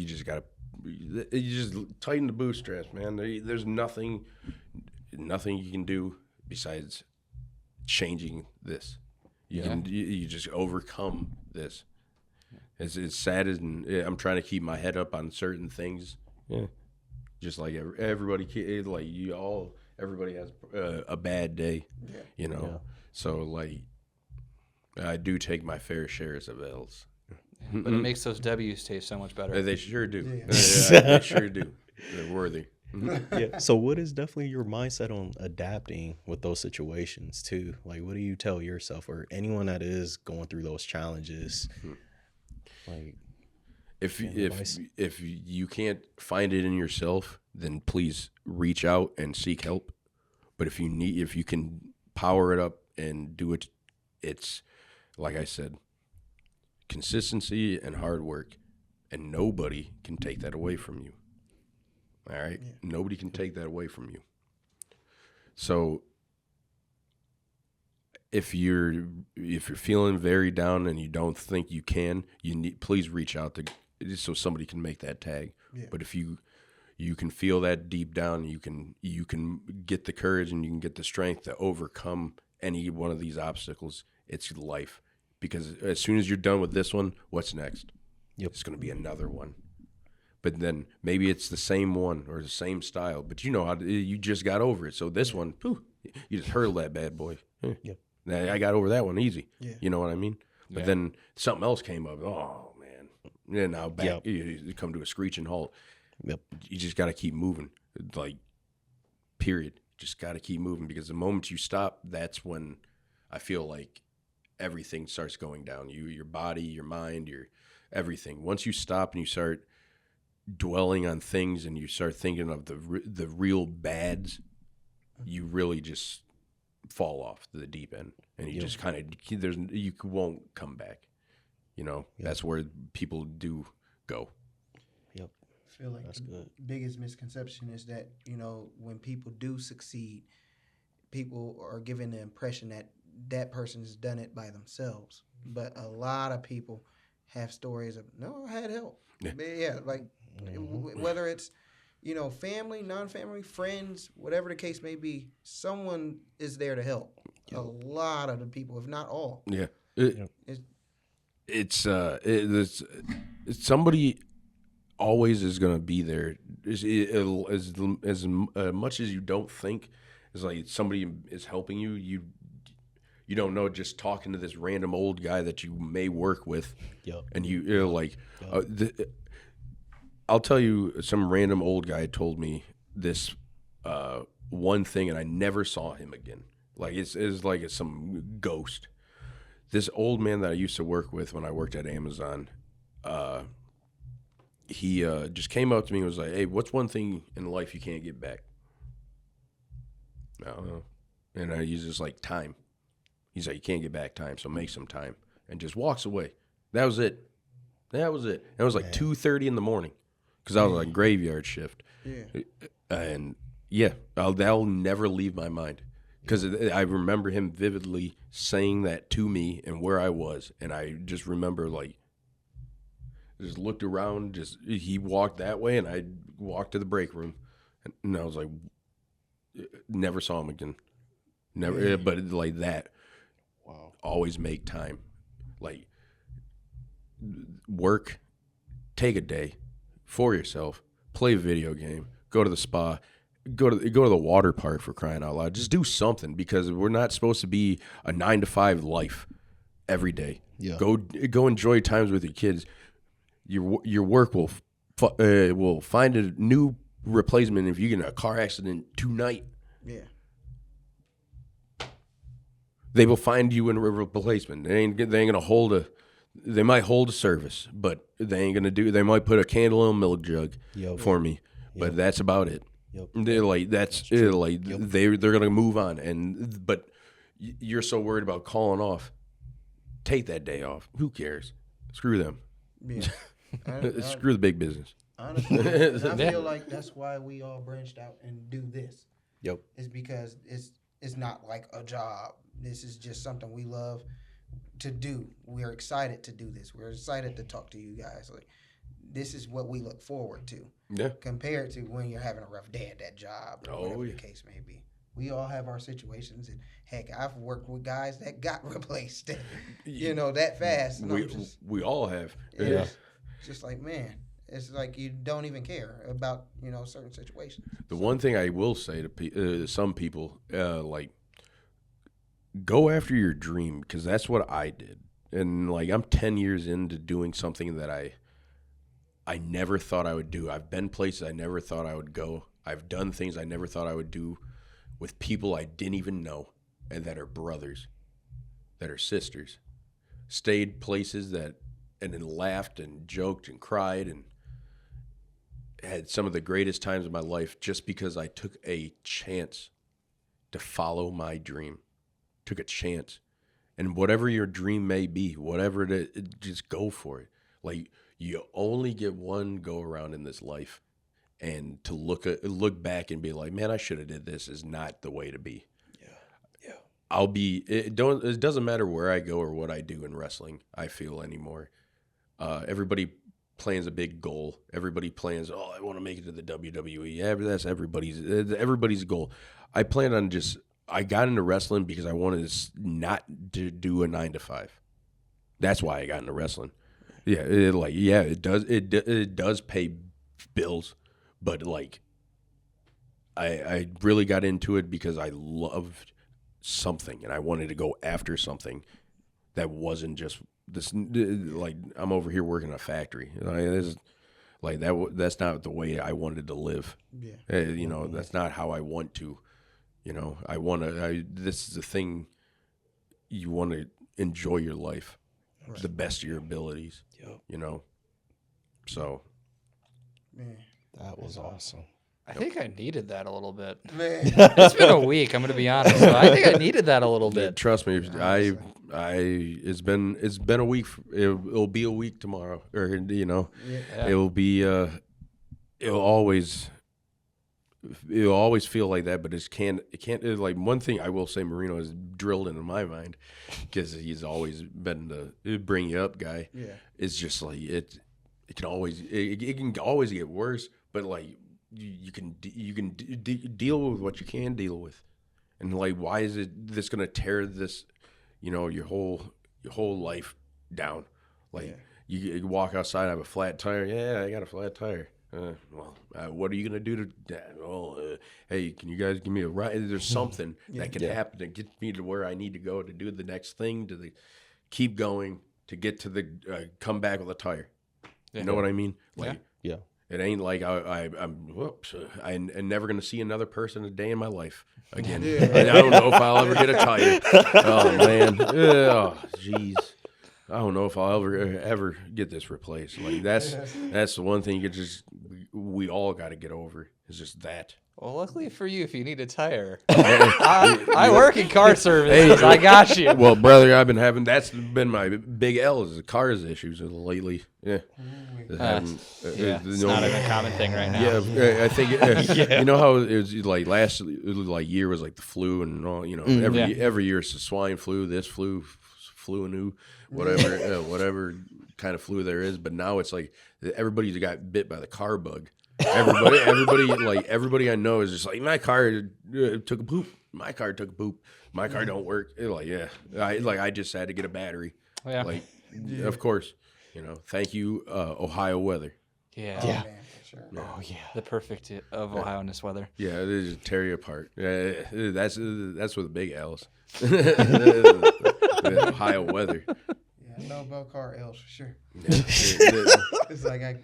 just tighten the bootstraps, man. There's nothing you can do besides changing this. You just overcome this. As sad as I'm trying to keep my head up on certain things. Yeah, just like everybody, like you all. Everybody has a bad day, you know. Yeah. So like, I do take my fair shares of L's. But it makes those W's taste so much better. They sure do. They sure do. They're worthy. Yeah. So what is definitely your mindset on adapting with those situations too? Like, what do you tell yourself or anyone that is going through those challenges? Like, if you can't find it in yourself, then please reach out and seek help. But if you can power it up and do it, it's like I said, consistency and hard work, and nobody can take that away from you. All right, nobody can take that away from you. So if you're feeling very down and you don't think you can, please reach out so somebody can make that tag. Yeah. But if you can feel that deep down, you can get the courage and you can get the strength to overcome any one of these obstacles. It's life, because as soon as you're done with this one, what's next? Yep. It's going to be another one. But then maybe it's the same one or the same style, but you know how you just got over it. So this one, you just hurl that bad boy. Yep. I got over that one easy. Yeah. You know what I mean? But then something else came up. Oh man! And now back you come to a screeching halt. Yep. You just got to keep moving. Like, period. Just got to keep moving, because the moment you stop, that's when I feel like everything starts going down. Your body, your mind, your everything. Once you stop and you start dwelling on things and you start thinking of the real bads, you really just fall off the deep end, and you just kind of you won't come back. That's where people do go. Yep. I feel like That's the good. biggest misconception is that, when people do succeed, people are given the impression that that person has done it by themselves. But a lot of people have stories of, no, I had help. Yeah, like whether it's, family, non-family, friends, whatever the case may be, someone is there to help. A lot of the people, if not all. Yeah. It's It's somebody always is going to be there. As much as you don't think, it's like somebody is helping you. You don't know, just talking to this random old guy that you may work with, and you're like, I'll tell you, some random old guy told me this one thing, and I never saw him again. Like it's like it's some ghost. This old man that I used to work with when I worked at Amazon, he just came up to me and was like, "Hey, what's one thing in life you can't get back?" I don't know. And he's just like, time. He's like, you can't get back time, so make some time. And just walks away. That was it. It was like 2:30 in the morning, because I was like graveyard shift. Yeah. And that'll never leave my mind, because I remember him vividly saying that to me and where I was. And I just remember, like, just looked around, he walked that way and I walked to the break room. And I was like, never saw him again. Never, but like that. Wow. Always make time. Like, work, take a day for yourself, play a video game, go to the spa, go to the water park, for crying out loud. Just do something, because we're not supposed to be a 9-to-5 life every day. Yeah. Go enjoy times with your kids. Your work will find a new replacement if you get in a car accident tonight. Yeah. They will find you in a replacement. They ain't gonna hold they might hold a service, but they ain't gonna they might put a candle in a milk jug for me, but that's about it. Yep. They're like, they're gonna move on, but you're so worried about calling off. Take that day off. Who cares? Screw them. Yeah. Screw the big business. Honestly, and I feel like that's why we all branched out and do this. Yep. It's because it's not like a job. This is just something we love to do. We're excited to do this. We're excited to talk to you guys. Like, this is what we look forward to. Yeah. Compared to when you're having a rough day at that job, or whatever the case may be. We all have our situations, and heck, I've worked with guys that got replaced, that fast. And we all have. It's just like, man, it's like you don't even care about certain situations. The one thing I will say to some people, like, go after your dream, because that's what I did. And like, I'm 10 years into doing something that I never thought I would do. I've been places I never thought I would go. I've done things I never thought I would do with people I didn't even know, and that are brothers, that are sisters. Stayed places and then laughed and joked and cried and had some of the greatest times of my life, just because I took a chance to follow my dream. Took a chance. And whatever your dream may be, whatever it is, just go for it. Like, you only get one go around in this life, and to look back and be like, man, I should have did this, is not the way to be. Yeah. It doesn't matter where I go or what I do in wrestling, I feel, anymore. Everybody plans a big goal. Everybody plans, I want to make it to the WWE. Yeah, that's everybody's goal. I plan on I got into wrestling because I wanted not to do a 9-to-5. That's why I got into wrestling. Yeah, it does pay bills, but like, I really got into it because I loved something and I wanted to go after something that wasn't just this. Like I'm over here working in a factory. That's not the way I wanted to live. Yeah. You know, that's not how I want to. You know, I want to. This is the thing. You want to enjoy your life, the best of your abilities. Yep. You know, so Man. That was awesome. I think I needed that a little bit. Man. It's been a week. I'm gonna be honest. So I think I needed that a little bit. trust me. It's been a week. It'll be a week tomorrow, or you know, Yeah. it'll be. It'll always feel like that, but it can't. Like one thing I will say, Marino is drilled into my mind because he's always been the bring you up guy. Yeah. It's just like it can always get worse, but like you can deal with what you can deal with, and like why is this gonna tear this, you know, your whole life down? Like you walk outside, have a flat tire. Yeah, I got a flat tire. What are you gonna do to? Hey, can you guys give me a ride? There's something that can happen to get me to where I need to go to do the next thing, keep going, to get to the come back with a tire. You know what I mean? Like, Yeah. it ain't like I'm never gonna see another person a day in my life again. I don't know if I'll ever get a tire. Oh man, oh jeez. I don't know if I'll ever get this replaced. Like that's the one thing we all got to get over. Is just that. Well, luckily for you, if you need a tire, I work in car services. I got you. Well, brother, that's been my big L is the cars issues lately. Yeah. It's not a common thing right now. Yeah, I think you know how it was like last year was like the flu and all. You know, every year it's the swine flu, this flu new, whatever kind of flu there is. But now it's like everybody's got bit by the car bug. Everybody I know is just like, my car took a poop. My car took a poop. My car don't work. I just had to get a battery. Yeah. Of course, you know. Thank you, Ohio weather. Yeah. Oh, man, for sure. Oh yeah. The perfect of Ohio-ness weather. Yeah, it just tear you apart. That's with the big L's. The Ohio weather. Yeah, I know about car L's for sure. Yeah. It's like I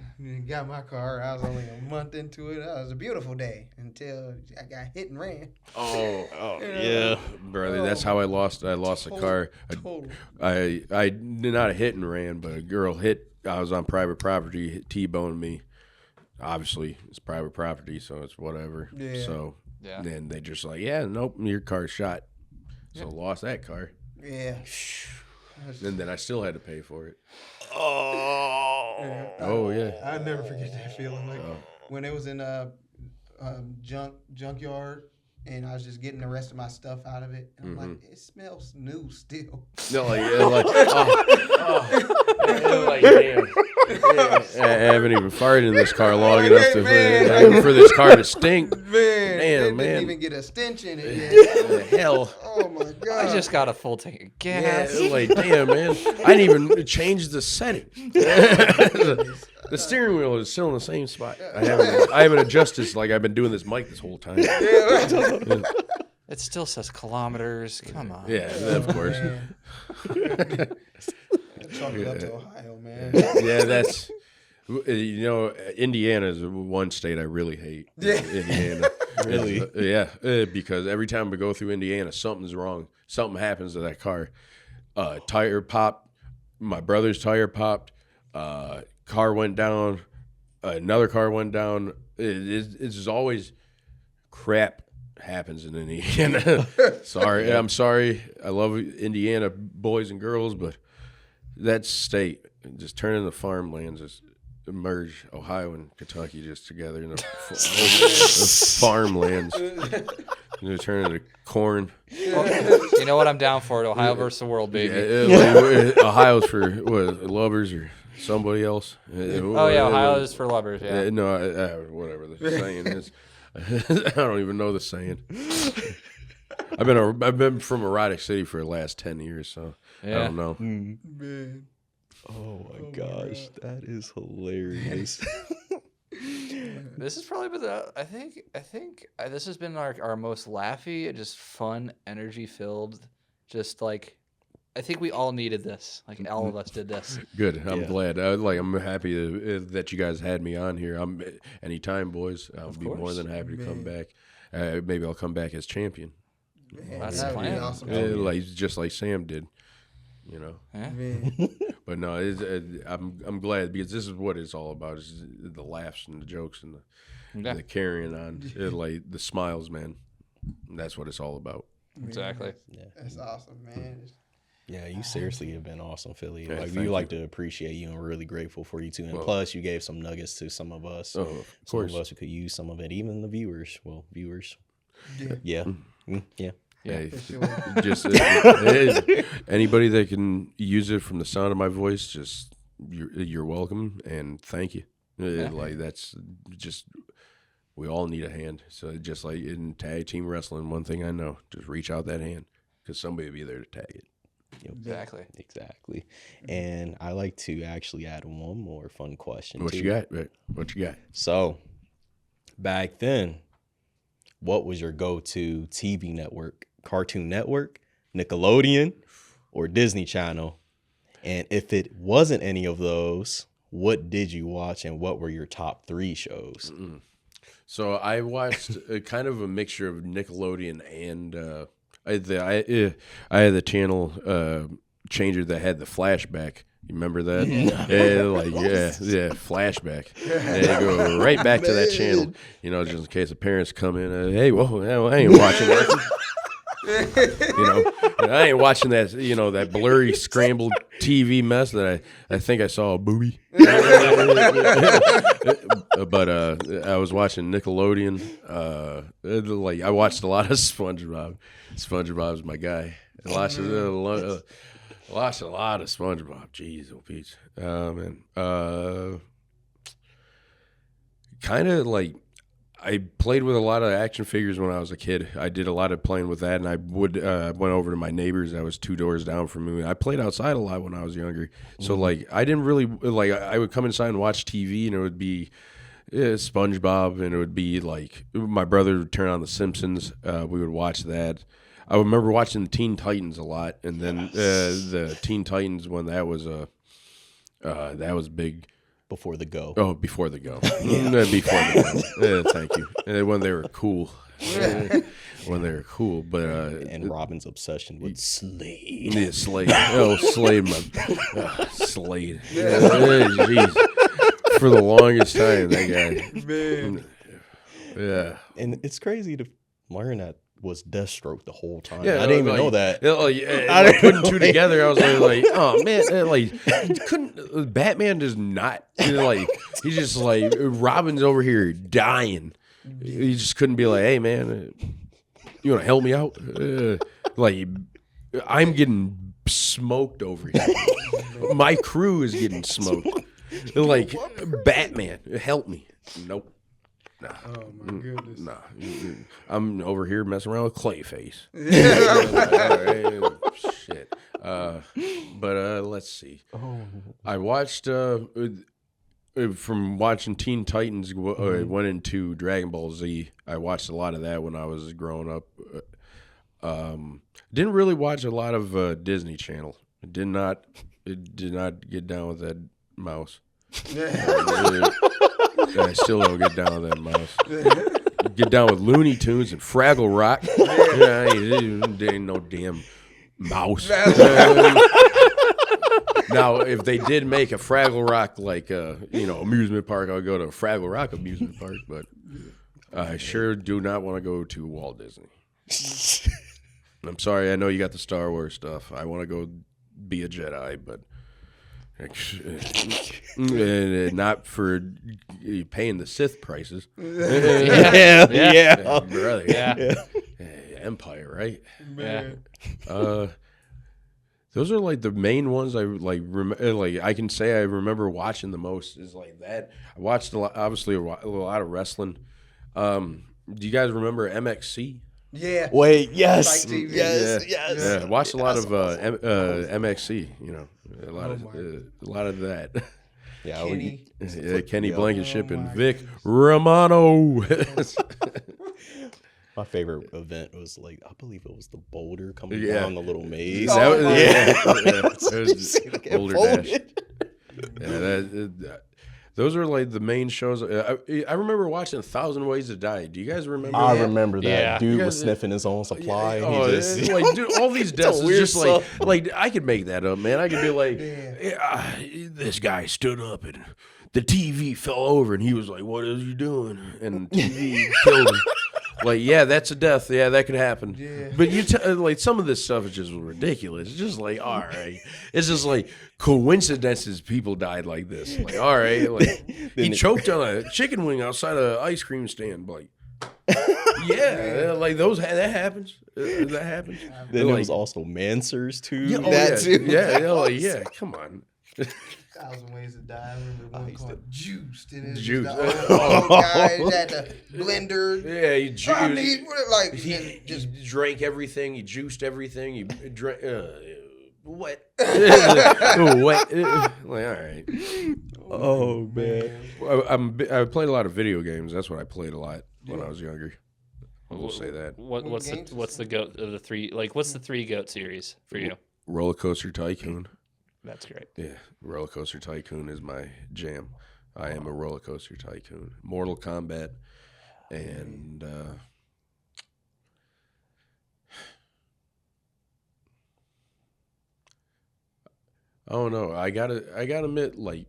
got my car. I was only a month into it. It was a beautiful day until I got hit and ran. Oh yeah, brother. That's how I lost a car. Total. I did not a hit and ran, but a girl hit. I was on private property, T-boned me. Obviously, it's private property, so it's whatever. Yeah. So then they just like, nope, your car's shot. So lost that car. Yeah. And then I still had to pay for it. Oh yeah. I'll never forget that feeling. Like when it was in a junkyard and I was just getting the rest of my stuff out of it. And I'm like, it smells new still. No, like damn. I haven't even farted in this car long enough for this car to stink. Man, man. Didn't even get a stench in it yet. The hell. Oh my god. I just got a full tank of gas. Yeah, like damn, man. I didn't even change the setting. The steering wheel is still in the same spot. I haven't adjusted like I've been doing this mic this whole time. It still says kilometers. Come on. Yeah, of course. Chalk it up to Ohio, man. Yeah, that's Indiana is one state I really hate. Yeah. Indiana. Really? Because every time we go through Indiana, something's wrong. Something happens to that car. Tire popped. My brother's tire popped. Car went down. Another car went down. It's just always crap happens in Indiana. I'm sorry. I love Indiana boys and girls, but that state just turning the farmlands, just merge Ohio and Kentucky just together in the farmlands. They're turning to corn. You know what? I'm down for it. Ohio versus the world, baby. Ohio's for what, lovers or somebody else. Ohio is for lovers. Yeah. Whatever the saying is. I don't even know the saying. I've been from Erotic City for the last 10 years, so I don't know. Man. Oh my gosh, that is hilarious. This has probably been I think this has been our most laughy, just fun, energy filled, just like I think we all needed this. Like all of us did this. Good. I'm Yeah. glad. I'm happy that you guys had me on here. Anytime, boys. I'll be more than happy to come back. Maybe I'll come back as champion. That's the That'd be plan. awesome. Like just like Sam did. You know. Yeah. Man. But no, I'm glad because this is what it's all about: is the laughs and the jokes and the carrying on, like the smiles, man. That's what it's all about. Exactly. That's awesome, man. Yeah, you seriously have been awesome, Philly. Yeah, Like thank we like you. to appreciate you and we're really grateful for you too. And Well- plus, you gave some nuggets to some of us. Oh, of Some course. of us who could use some of it, even the viewers. Well, viewers. Yeah. Yeah. Yeah. Hey, For sure. just anybody that can use it from the sound of my voice, just you're welcome and thank you. Like that's just we all need a hand. So just like in tag team wrestling, one thing I know, just reach out that hand because somebody will be there to tag it. Exactly. Exactly. And I like to actually add one more fun question. What too. you got? Rick? What you got? So, back then, what was your go-to TV network? Cartoon Network, Nickelodeon, or Disney Channel? And if it wasn't any of those, what did you watch and what were your top 3 shows? So I watched kind of a mixture of Nickelodeon and I had the channel changer that had the flashback. You remember that? Yeah, flashback. And you go right back to that channel. You know, just in case the parents come in. Hey, whoa, I ain't watching that. You know, I ain't watching that. You know, that blurry, scrambled TV mess that I think I saw a booby. But I was watching Nickelodeon. Like I watched a lot of SpongeBob. SpongeBob's my guy. I watched a lot of SpongeBob. Jeez, oh Peach. Man. Kind of like I played with a lot of action figures when I was a kid. I did a lot of playing with that, and I would went over to my neighbors that was 2 doors down from me. I played outside a lot when I was younger. So like I didn't really like I would come inside and watch TV, and it would be SpongeBob, and it would be like my brother would turn on The Simpsons. We would watch that. I remember watching the Teen Titans a lot, and then the Teen Titans when that was big. Before the go. Oh, before the go. Before the go. Thank you. When they were cool. When they were cool, but And Robin's obsession with Slade. yeah, Slade. Oh, Slade, man. Slade. Jeez. For the longest time, that guy. Man. Yeah. And it's crazy to learn that was Deathstroke the whole time. Yeah, I didn't even know that. Putting 2 together, I was like, oh man, couldn't Batman does not like he's just like Robin's over here dying. He just couldn't be like, hey man, you want to help me out? Like I'm getting smoked over here. My crew is getting smoked. Like Batman, help me. Nope. Nah. Oh my goodness. Nah, I'm over here messing around with Clayface. Shit. But let's see. I watched from watching Teen Titans went into Dragon Ball Z. I watched a lot of that when I was growing up. Didn't really watch a lot of Disney Channel. It did not get down with that mouse. I still don't get down with that mouse. Get down with Looney Tunes and Fraggle Rock. There ain't no damn mouse. Now, if they did make a Fraggle Rock like amusement park, I'll go to a Fraggle Rock amusement park. But I sure do not want to go to Walt Disney. I'm sorry, I know you got the Star Wars stuff. I want to go be a Jedi, but. Not for paying the Sith prices. Yeah. Brother. Yeah. Empire, right? Man. Those are like the main ones I like. I can say I remember watching the most is like that. I watched a lot, obviously a lot of wrestling. Do you guys remember MXC? Yeah. Wait, yes. Like TV. Yes. Yeah, I watched a lot of MXC. You know, a lot of that. Yeah, Kenny. Kenny Blankenship and Vic Romano. My favorite event was like, I believe it was the boulder coming Yeah. down the little maze. That was, yeah. It was Boulder Dash. Yeah, those are like the main shows. I remember watching 1,000 Ways to Die. Do you guys remember? I that? rember that. Yeah. Dude You was guys- sniffing his own supply. And Oh, he just, it's like, dude, all these deaths is weird just like I could make that up, man. I could be like, this guy stood up and the TV fell over, and he was like, "What is you doing?" And the TV killed him. Like, yeah, that's a death. Yeah, that could happen. Yeah. But like some of this stuff is just ridiculous. It's just like, all right, it's just like coincidences. People died like this. Like, all right, like he choked on a chicken wing outside an ice cream stand. Like, yeah, like that happens. That happens. Then like, there was also Mansers too. yeah, oh, That yeah, too. yeah, like, yeah. Come on. 1,000 Ways to Die. I remember one called Juiced. And it's Juiced. just the old guy had the blender. Yeah, he I need like he just drank everything. He juiced everything. He drank. What? What? Like, all right. Oh man. I played a lot of video games. That's what I played a lot when I was younger. We'll say that. What's the goat of the three? Like, what's the three goat series for you? Roller Coaster Tycoon. That's great. Yeah, Roller Coaster Tycoon is my jam. I am a Roller Coaster Tycoon. Mortal Kombat, and I don't know. I gotta admit, like,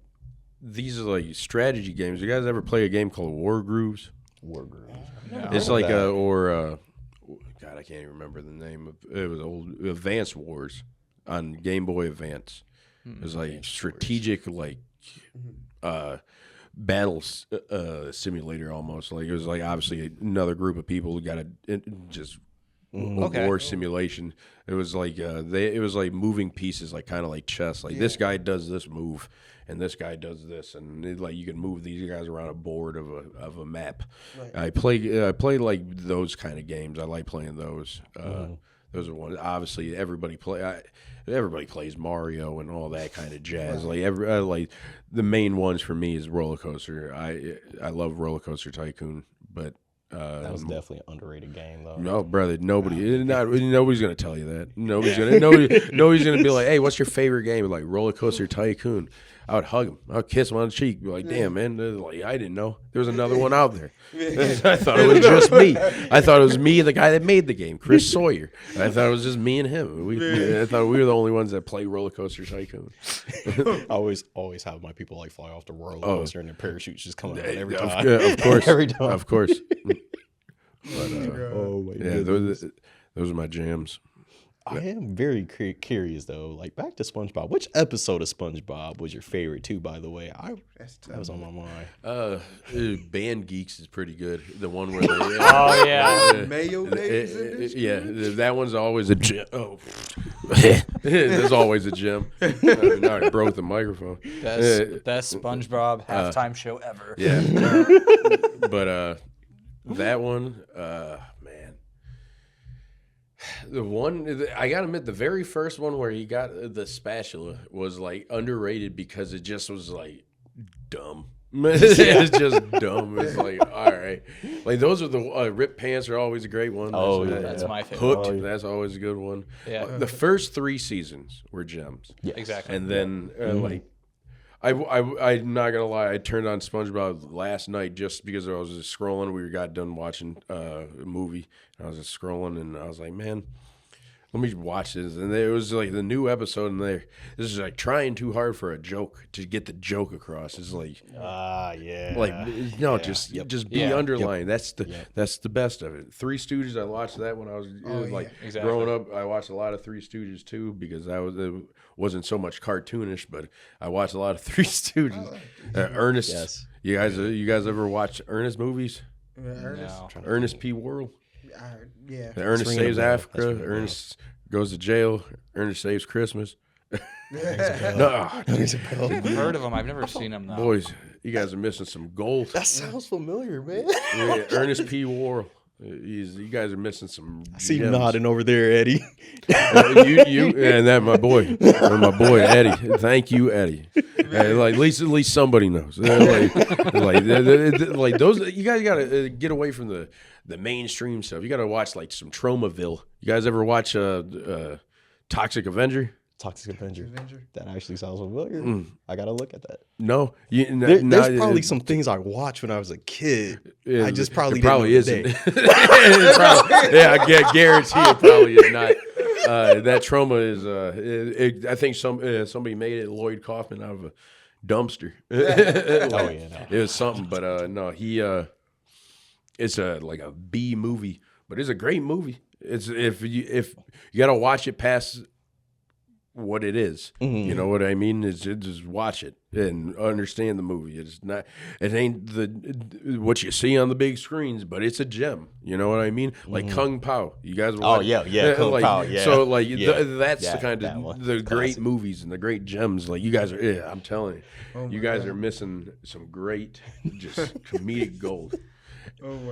these are like strategy games. You guys ever play a game called War Grooves? War Grooves. No. It's like God, I can't even remember the name of it. Was old Advance Wars on Game Boy Advance. It was like strategic, like battle simulator almost. Like it was like obviously another group of people who got just war simulation. It was like it was like moving pieces, like kind of like chess. Like this guy does this move, and this guy does this, and like you can move these guys around a board of a map. Right. I play like those kind of games. I like playing those. Those are ones. Obviously, everybody plays Mario and all that kind of jazz. Like like the main ones for me is Roller Coaster. I love Roller Coaster Tycoon, but That was definitely an underrated game, though. no, brother, nobody's gonna tell you that. Nobody's gonna be like, "Hey, what's your favorite game?" Like Roller Coaster Tycoon. I would hug him. I would kiss him on the cheek. Be like, "Damn, man!" Like, I didn't know there was another one out there. I thought it was just me. I thought it was me and the guy that made the game, Chris Sawyer. I thought it was just me and him. I thought we were the only ones that play Roller Coaster Tycoon. I always have my people like fly off the roller coaster and their parachutes just come out every time. Of course, Every time. of course. But, Oh my yeah, goodness. those are my jams. I am very curious though. Like back to SpongeBob. Which episode of SpongeBob was your favorite too? By the way, that was on my mind. Band Geeks is pretty good. The one where they Oh yeah. mayonnaise in this. yeah, that one's always a gem. Oh, there's always a gem. Now I broke the microphone. Best SpongeBob halftime show ever. Yeah, but that one, man. The one I gotta admit, the very first one where he got the spatula was like underrated because it just was like dumb. It's just dumb. It's like, all right, like those are the Rip Pants are always a great one. Oh, That's my favorite. Hooked. That's always a good one. Yeah. The first 3 seasons were gems. Yes. Exactly. And then like I'm not gonna lie, I turned on SpongeBob last night just because I was just scrolling. We got done watching a movie, and I was just scrolling, and I was like, man, let me watch this. And it was like the new episode, and this is like trying too hard for a joke to get the joke across. It's like, Yeah. like no, just be Yeah. underlying. That's the best of it. Three Stooges. I watched that when I was Exactly. growing up. I watched a lot of Three Stooges too because it wasn't so much cartoonish, but I watched a lot of Three Stooges. Ernest. Yes. You guys ever watch Ernest movies? No. Ernest P. World. Yeah. Ernest ringing a saves bell. Africa. That's ringing a bell. Ernest goes to jail. Ernest saves Christmas. No, I've heard of them. I've never seen them though. boys, you guys are missing some gold. That sounds familiar, man. Yeah, Ernest P. Worrell. You guys are missing some. I see you gems. nodding over there, Eddie. You and that my boy Eddie. Thank you, Eddie. Like at least somebody knows. Like those. You guys gotta get away from the mainstream stuff. You got to watch like some Tromaville. You guys ever watch Toxic Avenger? Toxic Avenger. That actually sounds familiar. I gotta look at that. No, There's probably some things I watched when I was a kid. I just probably didn't know isn't. today. I guarantee it probably is not. That Trauma is. I think somebody made it Lloyd Kaufman out of a dumpster. It was something, but no, he. It's like a B movie, but it's a great movie. It's if you gotta watch it past what it is. You know what I mean? It's just watch it and understand the movie. It ain't what you see on the big screens, but it's a gem. You know what I mean? Like Kung Pao. You guys were watching? Kung Pao. Yeah. So that's the kind of the great movies and the great gems. Like you guys are. Yeah, I'm telling you, you guys are missing some great just comedic gold.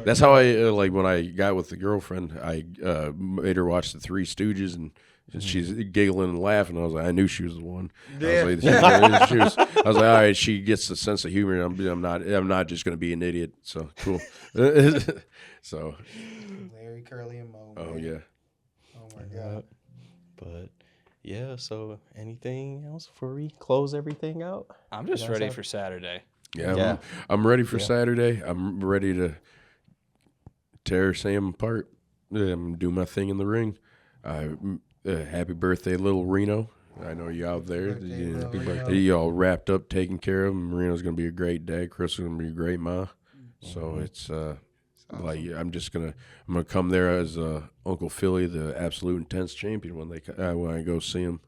That's how I like when I got with the girlfriend. I made her watch the Three Stooges, and she's giggling and laughing. I was like, I knew she was the one. I was like, all right, she gets the sense of humor. I'm not just going to be an idiot. So cool. So Larry, Curly, and Moe. Oh yeah. Oh my God. But yeah. So anything else before we close everything out? I'm just ready for Saturday. Yeah. I'm ready for Saturday. I'm ready to tear Sam apart. Do my thing in the ring. Happy birthday, little Reno. I know you out there. You all wrapped up, taking care of him. Reno's going to be a great dad. Chris is going to be a great ma. So it's like I'm going to come there as Uncle Philly, the Absolute Intense champion when I go see him.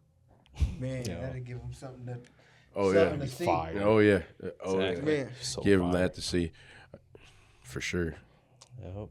Man, that'll give him something to. Oh something yeah, to see. Fire. Oh yeah, Exactly. Man. So give him fire. that to see, for sure. Yep.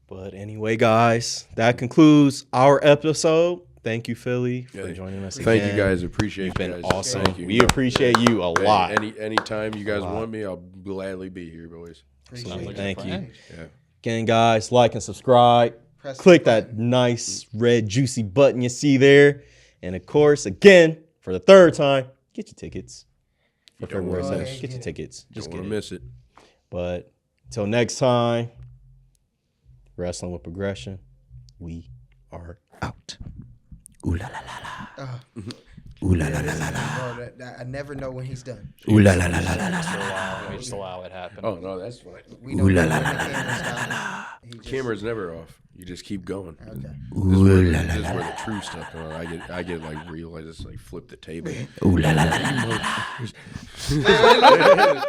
But anyway, guys, that concludes our episode. Thank you, Philly, for joining us. Thank again. you guys. Appreciate You've been you guys. awesome. Thank you. We appreciate you a lot. Anytime you guys want me, I'll gladly be here, boys. Appreciate it. Thank you. Yeah. Again, guys, like and subscribe. Click that nice red juicy button you see there. And of course, again, for the third time, get your tickets. For February wanna 7th. Get your tickets. Just Don't get want to it. miss it. But until next time, Wrestling with Progression, we are out. Ooh la la la la. Ooh la la la la la. Bro, I never know when he's done. Ooh la la la la la la. We just allow it happen. Oh no, that's fine. We don't know when the camera stops. He just- Camera's never off. You just keep going. Okay. This is where the true stuff comes on. I get like real. I just like flip the table. Ooh la la la la la.